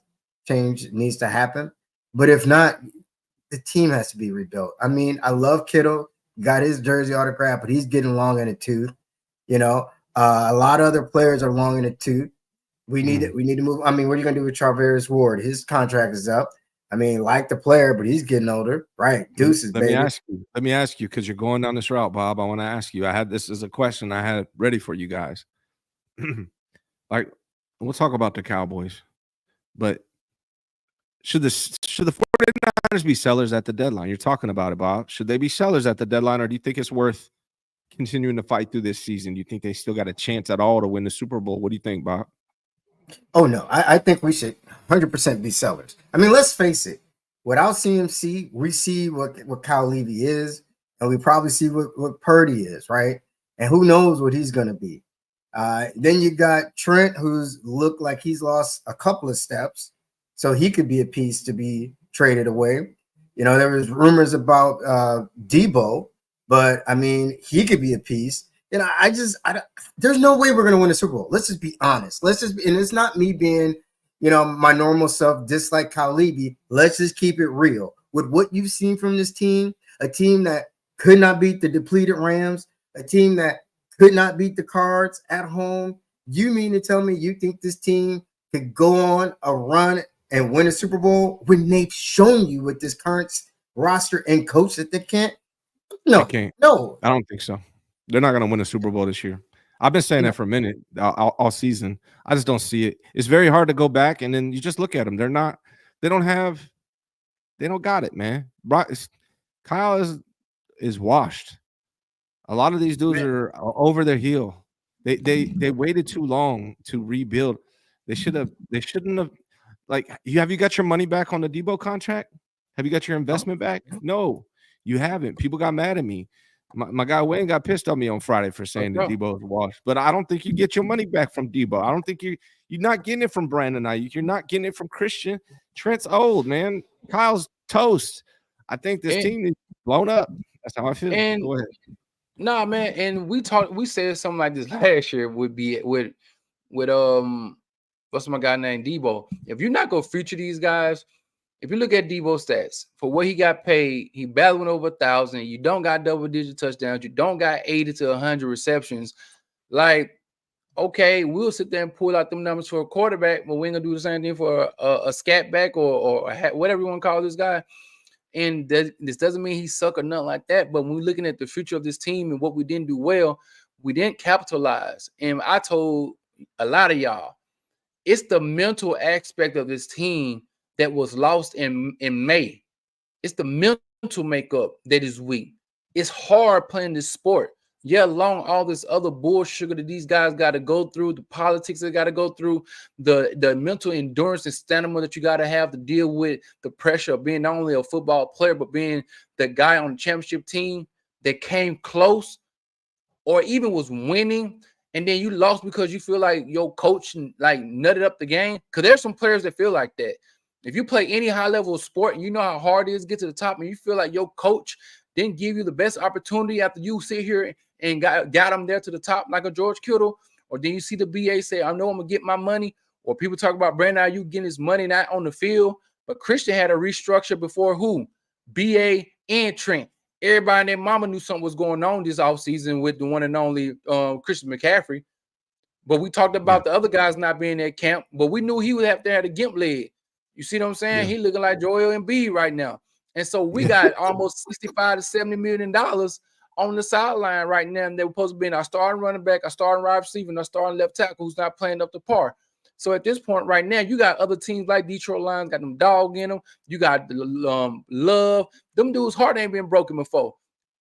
change needs to happen. But if not, the team has to be rebuilt. I mean, I love Kittle, got his jersey autograph, but he's getting long in the tooth. A lot of other players are long in the tooth. We need it. We need to move. I mean, what are you going to do with Charvarius Ward? His contract is up. I mean, like the player, but he's getting older, right? Deuces, baby. Let me ask you, because you're going down this route, Bob. I want to ask you. This is a question I had ready for you guys. Like, we'll talk about the Cowboys, but should the 49ers be sellers at the deadline? You're talking about it, Bob. Should they be sellers at the deadline, or do you think it's worth continuing to fight through this season? Do you think they still got a chance at all to win the Super Bowl? What do you think, Bob? Oh, no. I think we should 100% be sellers. I mean, let's face it. Without CMC, we see what Kyle Levy is, and we probably see what Purdy is, right? And who knows what he's going to be. Then you got Trent, who's looked like he's lost a couple of steps, so he could be a piece to be traded away. There was rumors about Debo, but, I mean, he could be a piece. There's no way we're going to win a Super Bowl. Let's just be honest. And it's not me being, my normal self, dislike Kyle Levy. Let's just keep it real. With what you've seen from this team, a team that could not beat the depleted Rams, a team that could not beat the Cards at home, you mean to tell me you think this team could go on a run and win a Super Bowl when they've shown you with this current roster and coach that they can't? No, they can't. No. I don't think so. They're not going to win a Super Bowl this year. I've been saying that for a minute, all season. I just don't see it. It's very hard to go back, and then you just look at them. They don't got it, man. Kyle is washed. A lot of these dudes are over their heel. They waited too long to rebuild. They shouldn't have. Like, have you got your money back on the Debo contract? Have you got your investment back? No, you haven't. People got mad at me. My guy Wayne got pissed on me on Friday for saying that Debo is washed. But I don't think you get your money back from Debo. I don't think you're not getting it from Brandon Ayuk. You're not getting it from Christian. Trent's old, man. Kyle's toast. I think this team is blown up. That's how I feel. Go ahead. Nah, man. And we said something like this last year would be with what's my guy named Debo. If you're not gonna feature these guys, if you look at Debo's stats for what he got paid, he battled over 1,000. You don't got double-digit touchdowns. You don't got 80 to 100 receptions. Like, okay, we'll sit there and pull out them numbers for a quarterback, but we ain't gonna do the same thing for a scat back or whatever you want to call this guy. And this doesn't mean he suck or nothing like that. But when we're looking at the future of this team and what we didn't do well, we didn't capitalize. And I told a lot of y'all, it's the mental aspect of this team that was lost in May. It's the mental makeup that is weak. It's hard playing this sport. Yeah, along all this other bullshit that these guys got to go through, the politics they got to go through, the mental endurance and stamina that you got to have to deal with the pressure of being not only a football player, but being the guy on the championship team that came close or even was winning, and then you lost because you feel like your coach like nutted up the game. Because there's some players that feel like that. If you play any high level of sport and you know how hard it is to get to the top, and you feel like your coach didn't give you the best opportunity after you sit here and got them there to the top like a George Kittle, or then you see the BA say, I know I'm going to get my money, or people talk about Brandon Ayuk getting his money not on the field, but Christian had a restructure before who? BA and Trent. Everybody and their mama knew something was going on this offseason with the one and only Christian McCaffrey. But we talked about the other guys not being at camp, but we knew he would have to have a gimp leg. You see what I'm saying? He looking like Joel Embiid right now. And so we got almost $65 to $70 million on the sideline right now. And they were supposed to be our starting running back, our starting wide receiver, and our starting left tackle who's not playing up to par. So at this point right now, you got other teams like Detroit Lions, got them dog in them. You got Love. Them dudes' heart ain't been broken before.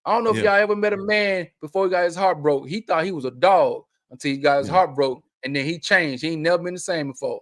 I don't know if y'all ever met a man before he got his heart broke. He thought he was a dog until he got his heart broke, and then he changed. He ain't never been the same before.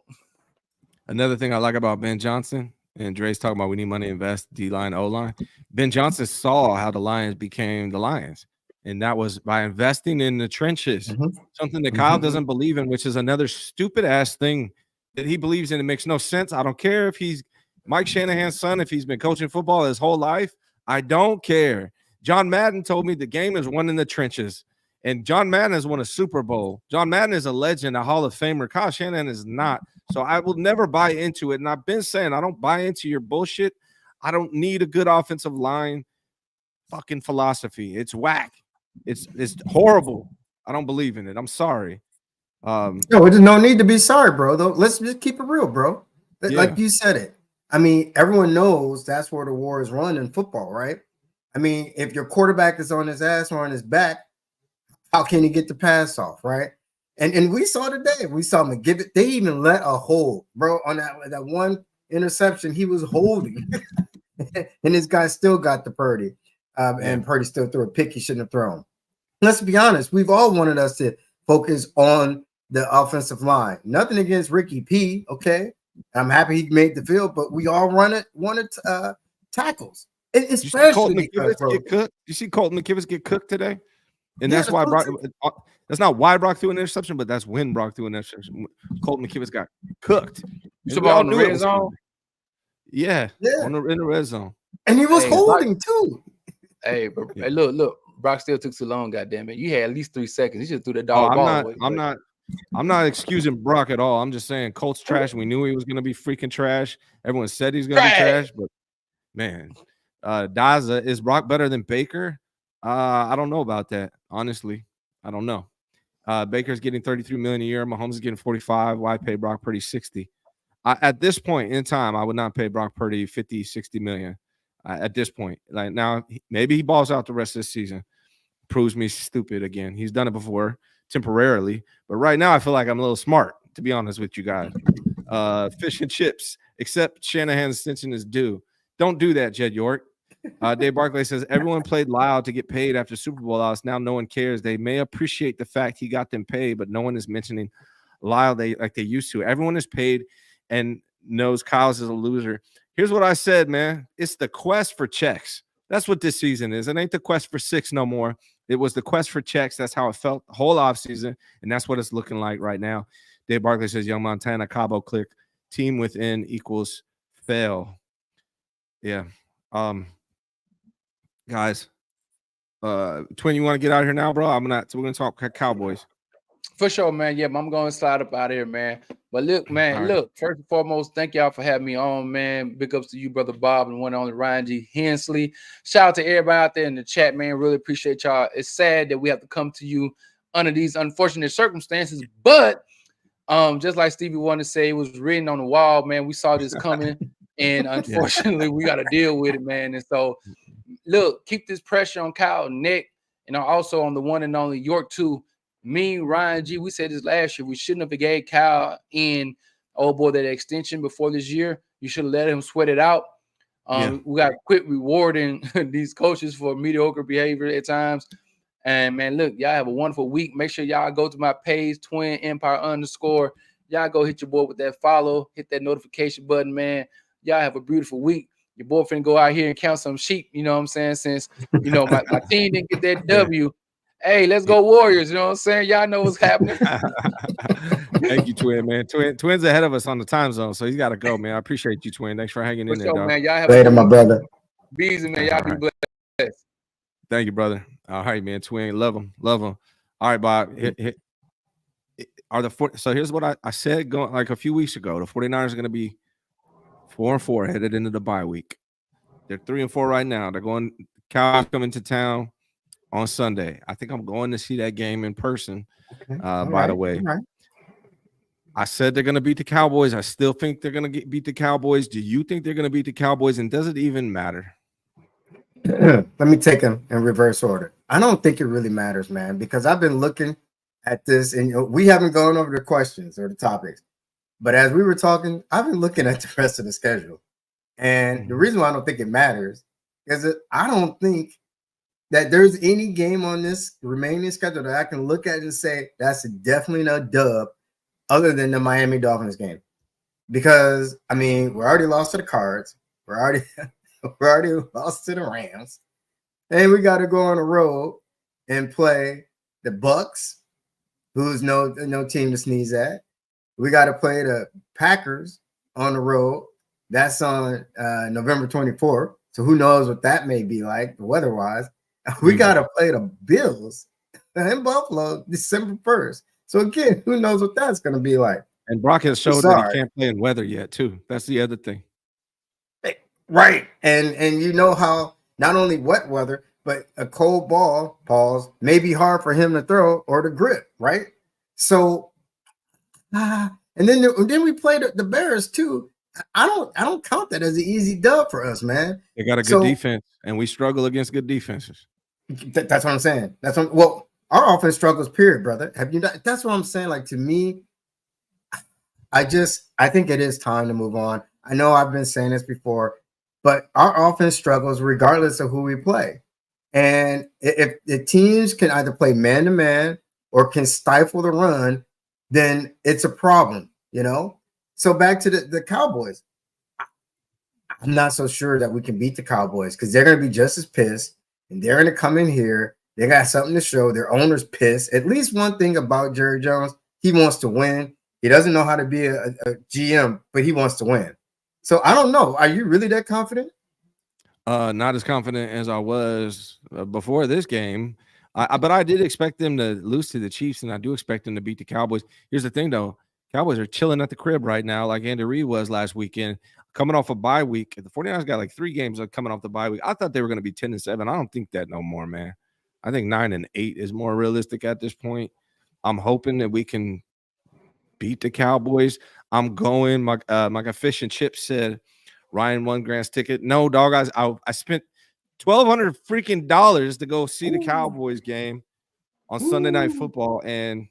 Another thing I like about Ben Johnson, and Dre's talking about we need money to invest D-line, O-line. Ben Johnson saw how the Lions became the Lions, and that was by investing in the trenches, something that Kyle doesn't believe in, which is another stupid-ass thing that he believes in. It makes no sense. I don't care if he's Mike Shanahan's son, if he's been coaching football his whole life. I don't care. John Madden told me the game is won in the trenches, and John Madden has won a Super Bowl. John Madden is a legend, a Hall of Famer. Kyle Shanahan is not. So I will never buy into it. And I've been saying I don't buy into your bullshit. I don't need a good offensive line fucking philosophy. It's whack. It's horrible. I don't believe in it. I'm sorry. No, there's no need to be sorry, bro. Though let's just keep it real, bro. Like you said it. I mean, everyone knows that's where the war is run in football, right? I mean, if your quarterback is on his ass or on his back, how can he get the pass off, right? And we saw today. We saw McGibbon. They even let a hold, bro, on that one interception he was holding. And this guy still got the Purdy. And Purdy still threw a pick he shouldn't have thrown. Let's be honest. We've all wanted us to focus on the offensive line. Nothing against Ricky P, okay? I'm happy he made the field, but we all wanted tackles. Especially you see Colton McKivitz get cooked today? And that's why that's not why Brock threw an interception, but that's when Brock threw an interception. Colton McKivitz got cooked. So on the red zone? Yeah. In the red zone. And he was holding too. Hey, but hey, look. Brock still took too long, goddamn it. You had at least 3 seconds. He just threw the dog ball. I'm not excusing Brock at all. I'm just saying Colts trash. We knew he was gonna be freaking trash. Everyone said he's gonna be trash, but man, Daza, is Brock better than Baker? I don't know about that. Honestly, I don't know. Baker's getting $33 million a year. Mahomes is getting 45. Why pay Brock Purdy 60? At this point in time, I would not pay Brock Purdy 50, 60 million. At this point, like now, maybe he balls out the rest of the season, proves me stupid again. He's done it before temporarily, but right now I feel like I'm a little smart, to be honest with you guys. Fish and chips, except Shanahan's extension is due. Don't do that, Jed York. Dave Barclay says everyone played loud to get paid after Super Bowl loss. Now no one cares. They may appreciate the fact he got them paid, but no one is mentioning Lyle like they used to. Everyone is paid and knows Kyle's is a loser. Here's what I said, man. It's the quest for checks. That's what this season is. It ain't the quest for 6 no more. It was the quest for checks. That's how it felt the whole offseason, and that's what it's looking like right now. Dave Barkley says, Young Montana, Cabo click, team within equals fail. Yeah. Guys, Twinn, you want to get out of here now, bro? We're gonna talk Cowboys. For sure, man. Yeah, I'm going to slide up out of here, man. But look, man, first and foremost, thank y'all for having me on, man. Big ups to you, brother Bob, and one and only Ryan G. Hensley. Shout out to everybody out there in the chat, man. Really appreciate y'all. It's sad that we have to come to you under these unfortunate circumstances, but just like Stevie wanted to say, it was written on the wall, man. We saw this coming, and unfortunately, we got to deal with it, man. And so, look, keep this pressure on Kyle, Nick, and also on the one and only York, too. Me, Ryan G, we said this last year. We shouldn't have gave Kyle that extension before this year. You should have let him sweat it out. We got to quit rewarding these coaches for mediocre behavior at times. And, man, look, y'all have a wonderful week. Make sure y'all go to my page, Twinn Empire _. Y'all go hit your boy with that follow. Hit that notification button, man. Y'all have a beautiful week. Your boy finna go out here and count some sheep, you know what I'm saying? Since, my team didn't get that W. Hey, let's go Warriors. You know what I'm saying? Y'all know what's happening. Thank you, Twinn, man. Twinn's ahead of us on the time zone, so he's got to go, man. I appreciate you, Twinn. Thanks for hanging in there, dog. Man. Y'all have later, my brother. Bees, man. Y'all be blessed. Thank you, brother. All right, man. Twinn, love him. All right, Bob. So here's what I said going like a few weeks ago. The 49ers are going to be 4-4 headed into the bye week. They're 3-4 right now. They're going Cowboys coming to town on Sunday. I think I'm going to see that game in person. By the way, I said they're going to beat the Cowboys. I still think they're going to beat the Cowboys. Do you think they're going to beat the Cowboys? And does it even matter? Let me take them in reverse order. I don't think it really matters, man, because I've been looking at this, and we haven't gone over the questions or the topics. But as we were talking, I've been looking at the rest of the schedule. And the reason why I don't think it matters is that I don't think that there's any game on this remaining schedule that I can look at and say that's definitely a dub other than the Miami Dolphins game. Because, I mean, we already lost to the Cards. We're already lost to the Rams. And we got to go on the road and play the Bucks, who's no team to sneeze at. We got to play the Packers on the road. That's on November 24th. So who knows what that may be like weather-wise. We got to play the Bills in Buffalo December 1st. So, again, who knows what that's going to be like. And Brock has showed that he can't play in weather yet, too. That's the other thing. Right. And you know how not only wet weather, but a cold ball, pause, may be hard for him to throw or to grip, right? So, and then we played the Bears, too. I don't count that as an easy dub for us, man. They got a good defense, and we struggle against good defenses. That's what I'm saying. Well, our offense struggles, period, brother. Have you not? That's what I'm saying. Like, to me, I think it is time to move on. I know I've been saying this before, but our offense struggles regardless of who we play. And if the teams can either play man-to-man or can stifle the run, then it's a problem, So back to the Cowboys. I'm not so sure that we can beat the Cowboys because they're going to be just as pissed, and they're going to come in here. They got something to show. Their owner's pissed. At least one thing about Jerry Jones, he wants to win. He doesn't know how to be a GM, but he wants to win. So I don't know. Are you really that confident? Not as confident as I was before this game. But I did expect them to lose to the Chiefs, and I do expect them to beat the Cowboys. Here's the thing, though. Cowboys are chilling at the crib right now, like Andy Reid was last weekend, coming off a bye week. The 49ers got like 3 games coming off the bye week. I thought they were going to be 10-7. I don't think that no more, man. I think 9-8 is more realistic at this point. I'm hoping that we can beat the Cowboys. I'm going. My fish and chips said Ryan won Grant's ticket. No, dog. I spent $1,200 freaking dollars to go see the Cowboys game on Sunday Night Football, and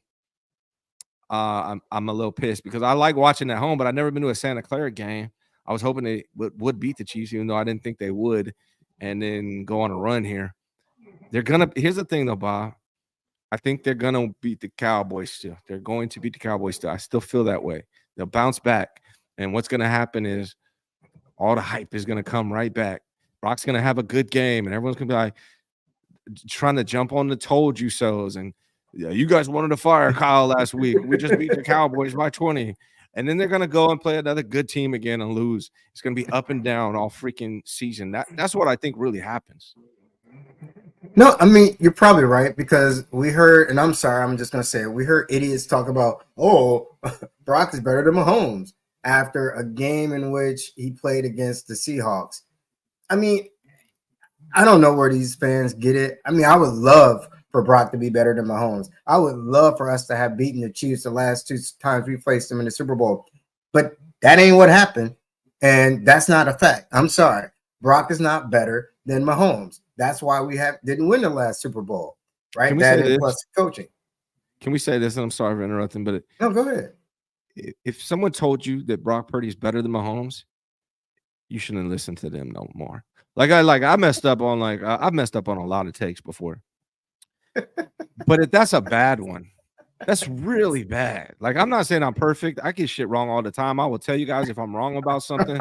I'm a little pissed because I like watching at home, but I've never been to a Santa Clara game. I was hoping they would beat the Chiefs, even though I didn't think they would. and then go on a run here. Here's the thing though, Bob. I think they're gonna beat the Cowboys still. They're going to beat the Cowboys still. I still feel that way. They'll bounce back. And what's gonna happen is all the hype is gonna come right back. Brock's gonna have a good game, and everyone's gonna be like trying to jump on the told you so's. And yeah, you guys wanted to fire Kyle last week. We just beat the Cowboys by 20. And then they're gonna go and play another good team again and lose. It's gonna be up and down all freaking season. That's what I think really happens. No, I mean, you're probably right, because we heard, and I'm sorry, I'm just going to say it, we heard idiots talk about, oh, Brock is better than Mahomes after a game in which he played against the Seahawks. I mean, I don't know where these fans get it. I mean, I would love for Brock to be better than Mahomes. I would love for us to have beaten the Chiefs the last 2 times we faced them in the Super Bowl. But that ain't what happened, and that's not a fact. I'm sorry. Brock is not better than Mahomes. That's why we didn't win the last Super Bowl, right? Can we That say is this? plus coaching. Can we say this? And I'm sorry for interrupting, but No, go ahead. if someone told you that Brock Purdy is better than Mahomes, you shouldn't listen to them no more. I messed up on I've messed up on a lot of takes before. But if that's a bad one, that's really bad. Like, I'm not saying I'm perfect. I get shit wrong all the time. I will tell you guys if I'm wrong about something.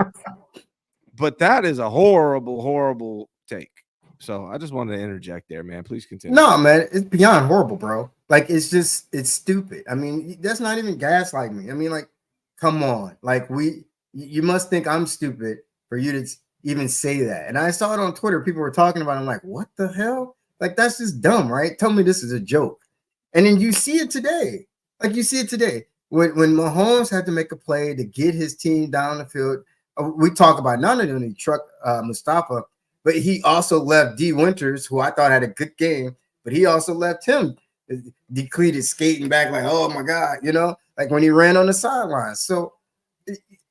But that is a horrible, horrible take. So I just wanted to interject there, man. Please continue. No, man, it's beyond horrible, bro. Like, it's stupid. I mean, that's not even gaslighting me. I mean, like, come on. Like, you must think I'm stupid for you to even say that. And I saw it on Twitter. People were talking about it. I'm like, what the hell? Like, that's just dumb, right? Tell me this is a joke. And then you see it today. Like, you see it today. When Mahomes had to make a play to get his team down the field, we talk about not only he truck Mustafa, but he also left D. Winters, who I thought had a good game, but he also left him depleted, skating back like, oh my God, like when he ran on the sidelines. So,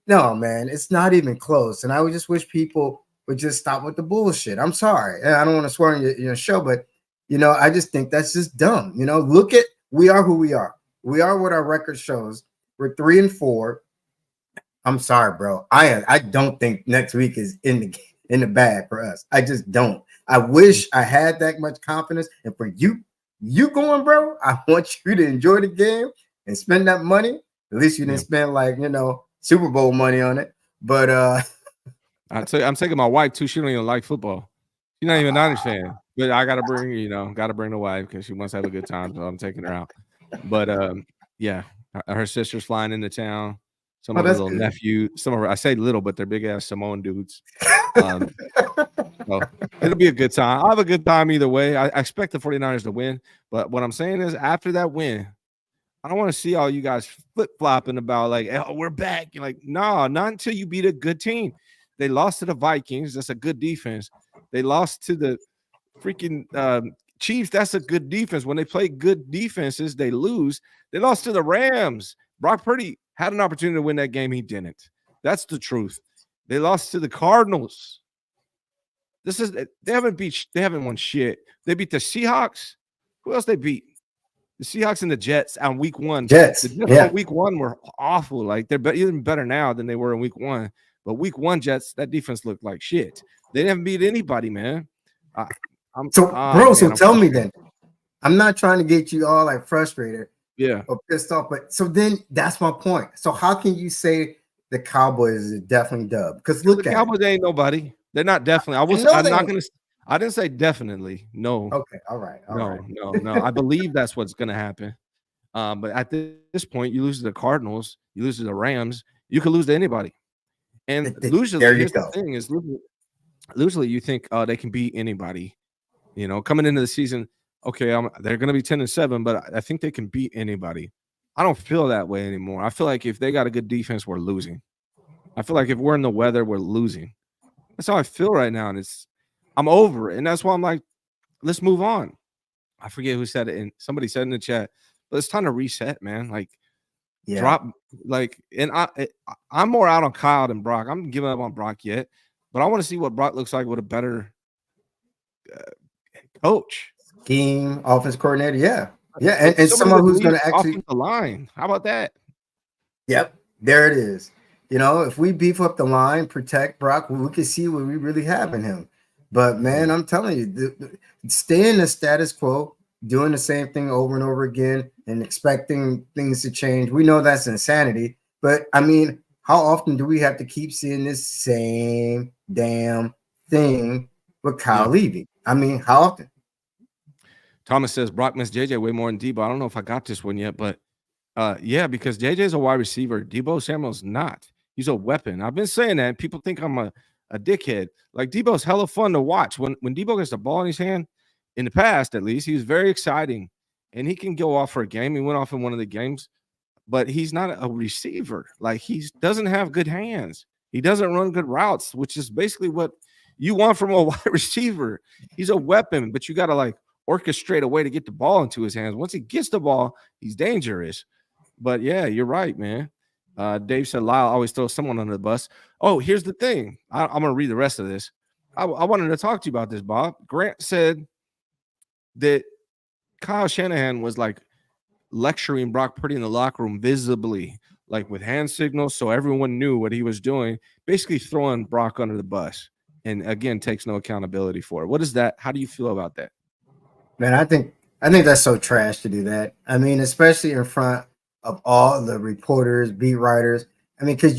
no, man, it's not even close. And I would just wish people would just stop with the bullshit. I'm sorry. I don't want to swear in your show, but, I just think that's just dumb. Look at, we are who we are. We are what our record shows. We're 3-4. I'm sorry, bro. I don't think next week is in the bag for us. I just don't. I wish I had that much confidence. And for you going, bro, I want you to enjoy the game and spend that money. At least you didn't spend Super Bowl money on it. But I'm taking my wife too. She don't even like football. She's not even a Niners fan. But I gotta bring the wife because she wants to have a good time. So I'm taking her out. But yeah, her sister's flying into town. Some of her little nephew, I say little, but they're big ass Samoan dudes. So it'll be a good time. I'll have a good time either way. I expect the 49ers to win. But what I'm saying is, after that win, I don't want to see all you guys flip-flopping about oh, we're back. You're like, no, not until you beat a good team. They lost to the Vikings. That's a good defense. They lost to the freaking Chiefs. That's a good defense. When they play good defenses, they lose. They lost to the Rams. Brock Purdy had an opportunity to win that game. He didn't. That's the truth. They lost to the Cardinals. They haven't won shit. They beat the Seahawks. Who else they beat? The Seahawks and the Jets on week 1. Jets. The Jets on week 1 were awful. Like, they're even better now than they were in week 1. But week 1 Jets, that defense looked like shit. They didn't beat anybody, man. So tell me then. I'm not trying to get you all frustrated. Yeah. Or pissed off, but so then that's my point. So how can you say the Cowboys is definitely dub? Because look the at Cowboys ain't nobody. They're not definitely. I didn't say definitely. No. Okay. All right. No. I believe that's what's gonna happen. But at this point, you lose to the Cardinals, you lose to the Rams, you could lose to anybody. And usually, here's the thing: is usually you think they can beat anybody. Coming into the season. Okay, they're going to be 10-7, but I think they can beat anybody. I don't feel that way anymore. I feel like if they got a good defense, we're losing. I feel like if we're in the weather, we're losing. That's how I feel right now, and I'm over it. And that's why I'm like, let's move on. I forget who said it, and somebody said in the chat, but it's time to reset, man. Drop, and I'm more out on Kyle than Brock. I'm giving up on Brock yet, but I want to see what Brock looks like with a better coach. Scheme, offense coordinator, yeah, and someone who's going to actually the line. How about that? Yep, there it is. If we beef up the line, protect Brock, we can see what we really have in him. But man, I'm telling you, stay in the status quo, doing the same thing over and over again, and expecting things to change. We know that's insanity. But I mean, how often do we have to keep seeing this same damn thing with Kyle leaving? I mean, how often? Thomas says Brock missed JJ way more than Debo. I don't know if I got this one yet, but yeah, because JJ is a wide receiver. Debo Samuel's not. He's a weapon. I've been saying that. People think I'm a dickhead. Like Debo's hella fun to watch. When Debo gets the ball in his hand, in the past at least, he was very exciting, and he can go off for a game. He went off in one of the games, but he's not a receiver. Like he doesn't have good hands. He doesn't run good routes, which is basically what you want from a wide receiver. He's a weapon, but you got to like orchestrate a way to get the ball into his hands. Once he gets the ball, he's dangerous. But yeah, you're right, man. Dave said Lyle always throws someone under the bus. Oh, here's the thing. I'm going to read the rest of this. I wanted to talk to you about this, Bob. Grant said that Kyle Shanahan was like lecturing Brock Purdy in the locker room visibly, like with hand signals, so everyone knew what he was doing, basically throwing Brock under the bus, and again takes no accountability for it. What is that? How do you feel about that? Man, I think that's so trash to do that. I mean, especially in front of all the reporters, beat writers. I mean, because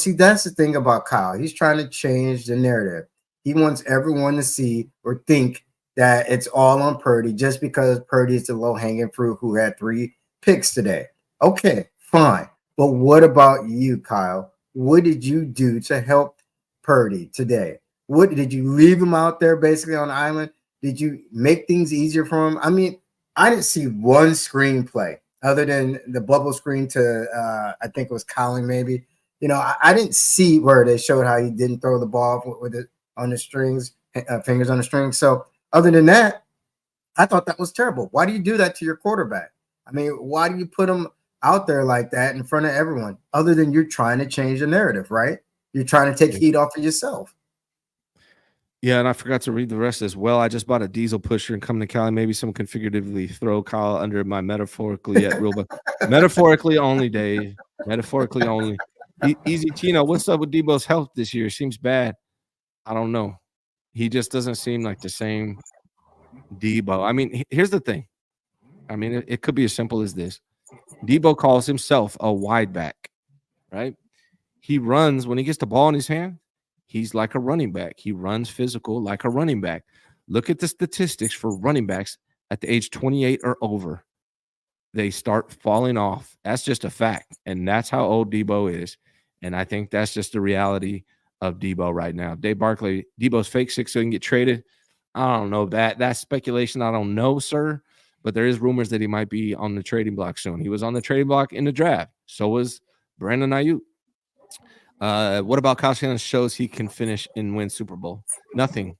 see, that's the thing about Kyle. He's trying to change the narrative. He wants everyone to see or think that it's all on Purdy just because Purdy is the low-hanging fruit who had 3 picks today. Okay, fine. But what about you, Kyle? What did you do to help Purdy today? What did you leave him out there basically on the island? Did you make things easier for him? I mean, I didn't see one screenplay other than the bubble screen to I think it was Colin maybe. I didn't see where they showed how he didn't throw the ball with it on the strings, fingers on the strings. So other than that, I thought that was terrible. Why do you do that to your quarterback? I mean, why do you put him out there like that in front of everyone? Other than you're trying to change the narrative, right? You're trying to take heat off of yourself. Yeah, and I forgot to read the rest as well. I just bought a diesel pusher and come to Cali. Maybe some configuratively throw Kyle under my metaphorically yet real, but metaphorically only, Dave. Metaphorically only. Easy Tino, what's up with Debo's health this year? Seems bad. I don't know. He just doesn't seem like the same Debo. I mean, here's the thing. I mean, it could be as simple as this. Debo calls himself a wide back, right? He runs when he gets the ball in his hand. He's like a running back. He runs physical like a running back. Look at the statistics for running backs at the age 28 or over. They start falling off. That's just a fact. And that's how old Debo is. And I think that's just the reality of Debo right now. Dave Barkley, Debo's fake 6 so he can get traded. I don't know that. That's speculation. I don't know, sir. But there is rumors that he might be on the trading block soon. He was on the trading block in the draft. So was Brandon Ayuk. What about Kyle Shanahan shows he can finish and win Super Bowl? Nothing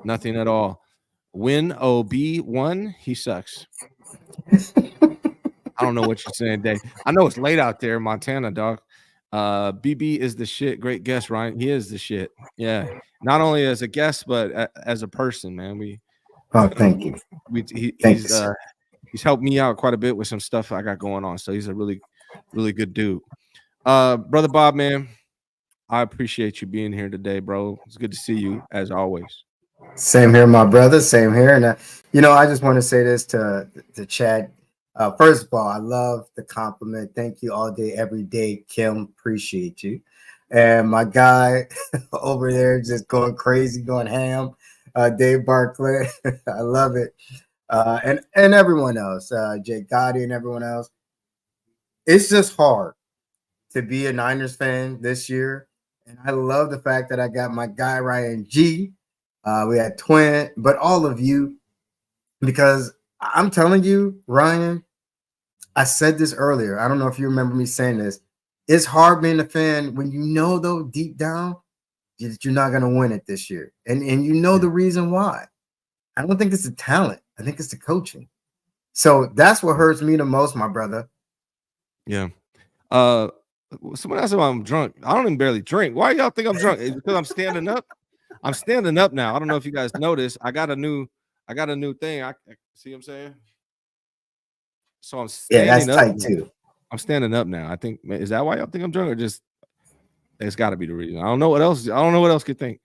at all. Win OB1, he sucks. I don't know what you're saying, Dave. I know it's late out there in Montana, dog. BB is the shit. Great guest, Ryan. He is the shit. Yeah, not only as a guest, but as a person, man. Thank you. He's helped me out quite a bit with some stuff I got going on. So he's a really, really good dude. Brother Bob, man, I appreciate you being here today, bro. It's good to see you as always. Same here, my brother. Same here. And I just want to say this to Chad. First of all, I love the compliment. Thank you all day, every day, Kim. Appreciate you. And my guy over there just going crazy, going ham. Dave Barkley. I love it. And everyone else, Jake Gotti and everyone else. It's just hard to be a Niners fan this year. And I love the fact that I got my guy Ryan G. We had Twinn, but all of you, because I'm telling you, Ryan, I said this earlier. I don't know if you remember me saying this. It's hard being a fan when you know, though, deep down, that you're not going to win it this year. And you know the reason why. I don't think it's the talent. I think it's the coaching. So that's what hurts me the most, my brother. Yeah. Someone asked if I'm drunk. I don't even barely drink. Why y'all think I'm drunk? It's because I'm standing up. I'm standing up now. I don't know if you guys noticed. I got a new thing. I see what I'm saying. So I'm standing that's up. tight too. I'm standing up now. I think, is that why y'all think I'm drunk, or just it's got to be the reason? I don't know what else. I don't know what else could think.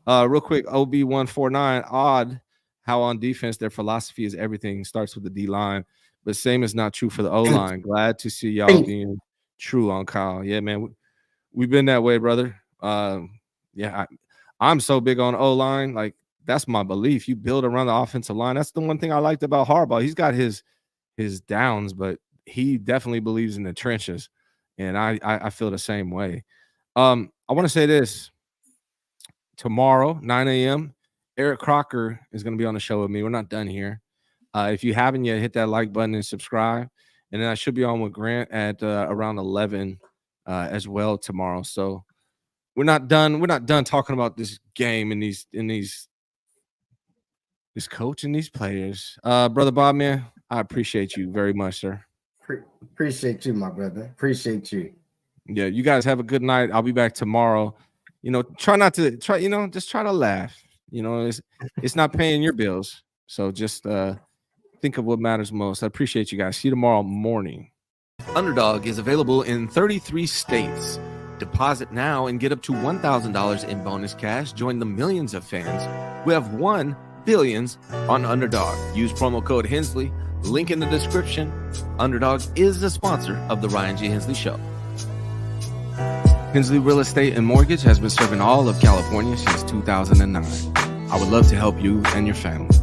Real quick, OB149, odd how on defense their philosophy is everything starts with the D line, but same is not true for the O line. Glad to see y'all being true on Kyle. Yeah, man, we've been that way, brother. Yeah, I'm so big on O line. Like, that's my belief. You build around the offensive line. That's the one thing I liked about Harbaugh. He's got his downs, but he definitely believes in the trenches, and I feel the same way. I want to say this. Tomorrow, 9 a.m., Eric Crocker is going to be on the show with me. We're not done here. If you haven't yet, hit that like button and subscribe. And then I should be on with Grant at around 11 as well tomorrow. So we're not done. We're not done talking about this game and this coach and these players. Brother Bob, man, I appreciate you very much, sir. Appreciate you, my brother. Appreciate you. Yeah, you guys have a good night. I'll be back tomorrow. Try to laugh. It's not paying your bills. So just think of what matters most. I appreciate you guys. See you tomorrow morning. Underdog is available in 33 states. Deposit now and get up to $1,000 in bonus cash. Join the millions of fans who have won billions on Underdog. Use promo code Hensley. Link in the description. Underdog is the sponsor of the Ryan G. Hensley Show. Hensley Real Estate and Mortgage has been serving all of California since 2009. I would love to help you and your family.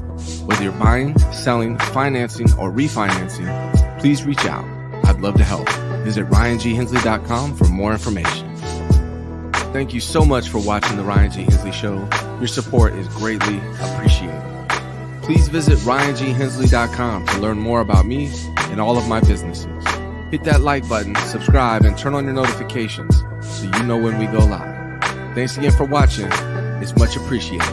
Whether you're buying, selling, financing, or refinancing, please reach out. I'd love to help. Visit RyanGHensley.com for more information. Thank you so much for watching the Ryan G. Hensley Show. Your support is greatly appreciated. Please visit RyanGHensley.com to learn more about me and all of my businesses. Hit that like button, subscribe, and turn on your notifications so you know when we go live. Thanks again for watching. It's much appreciated.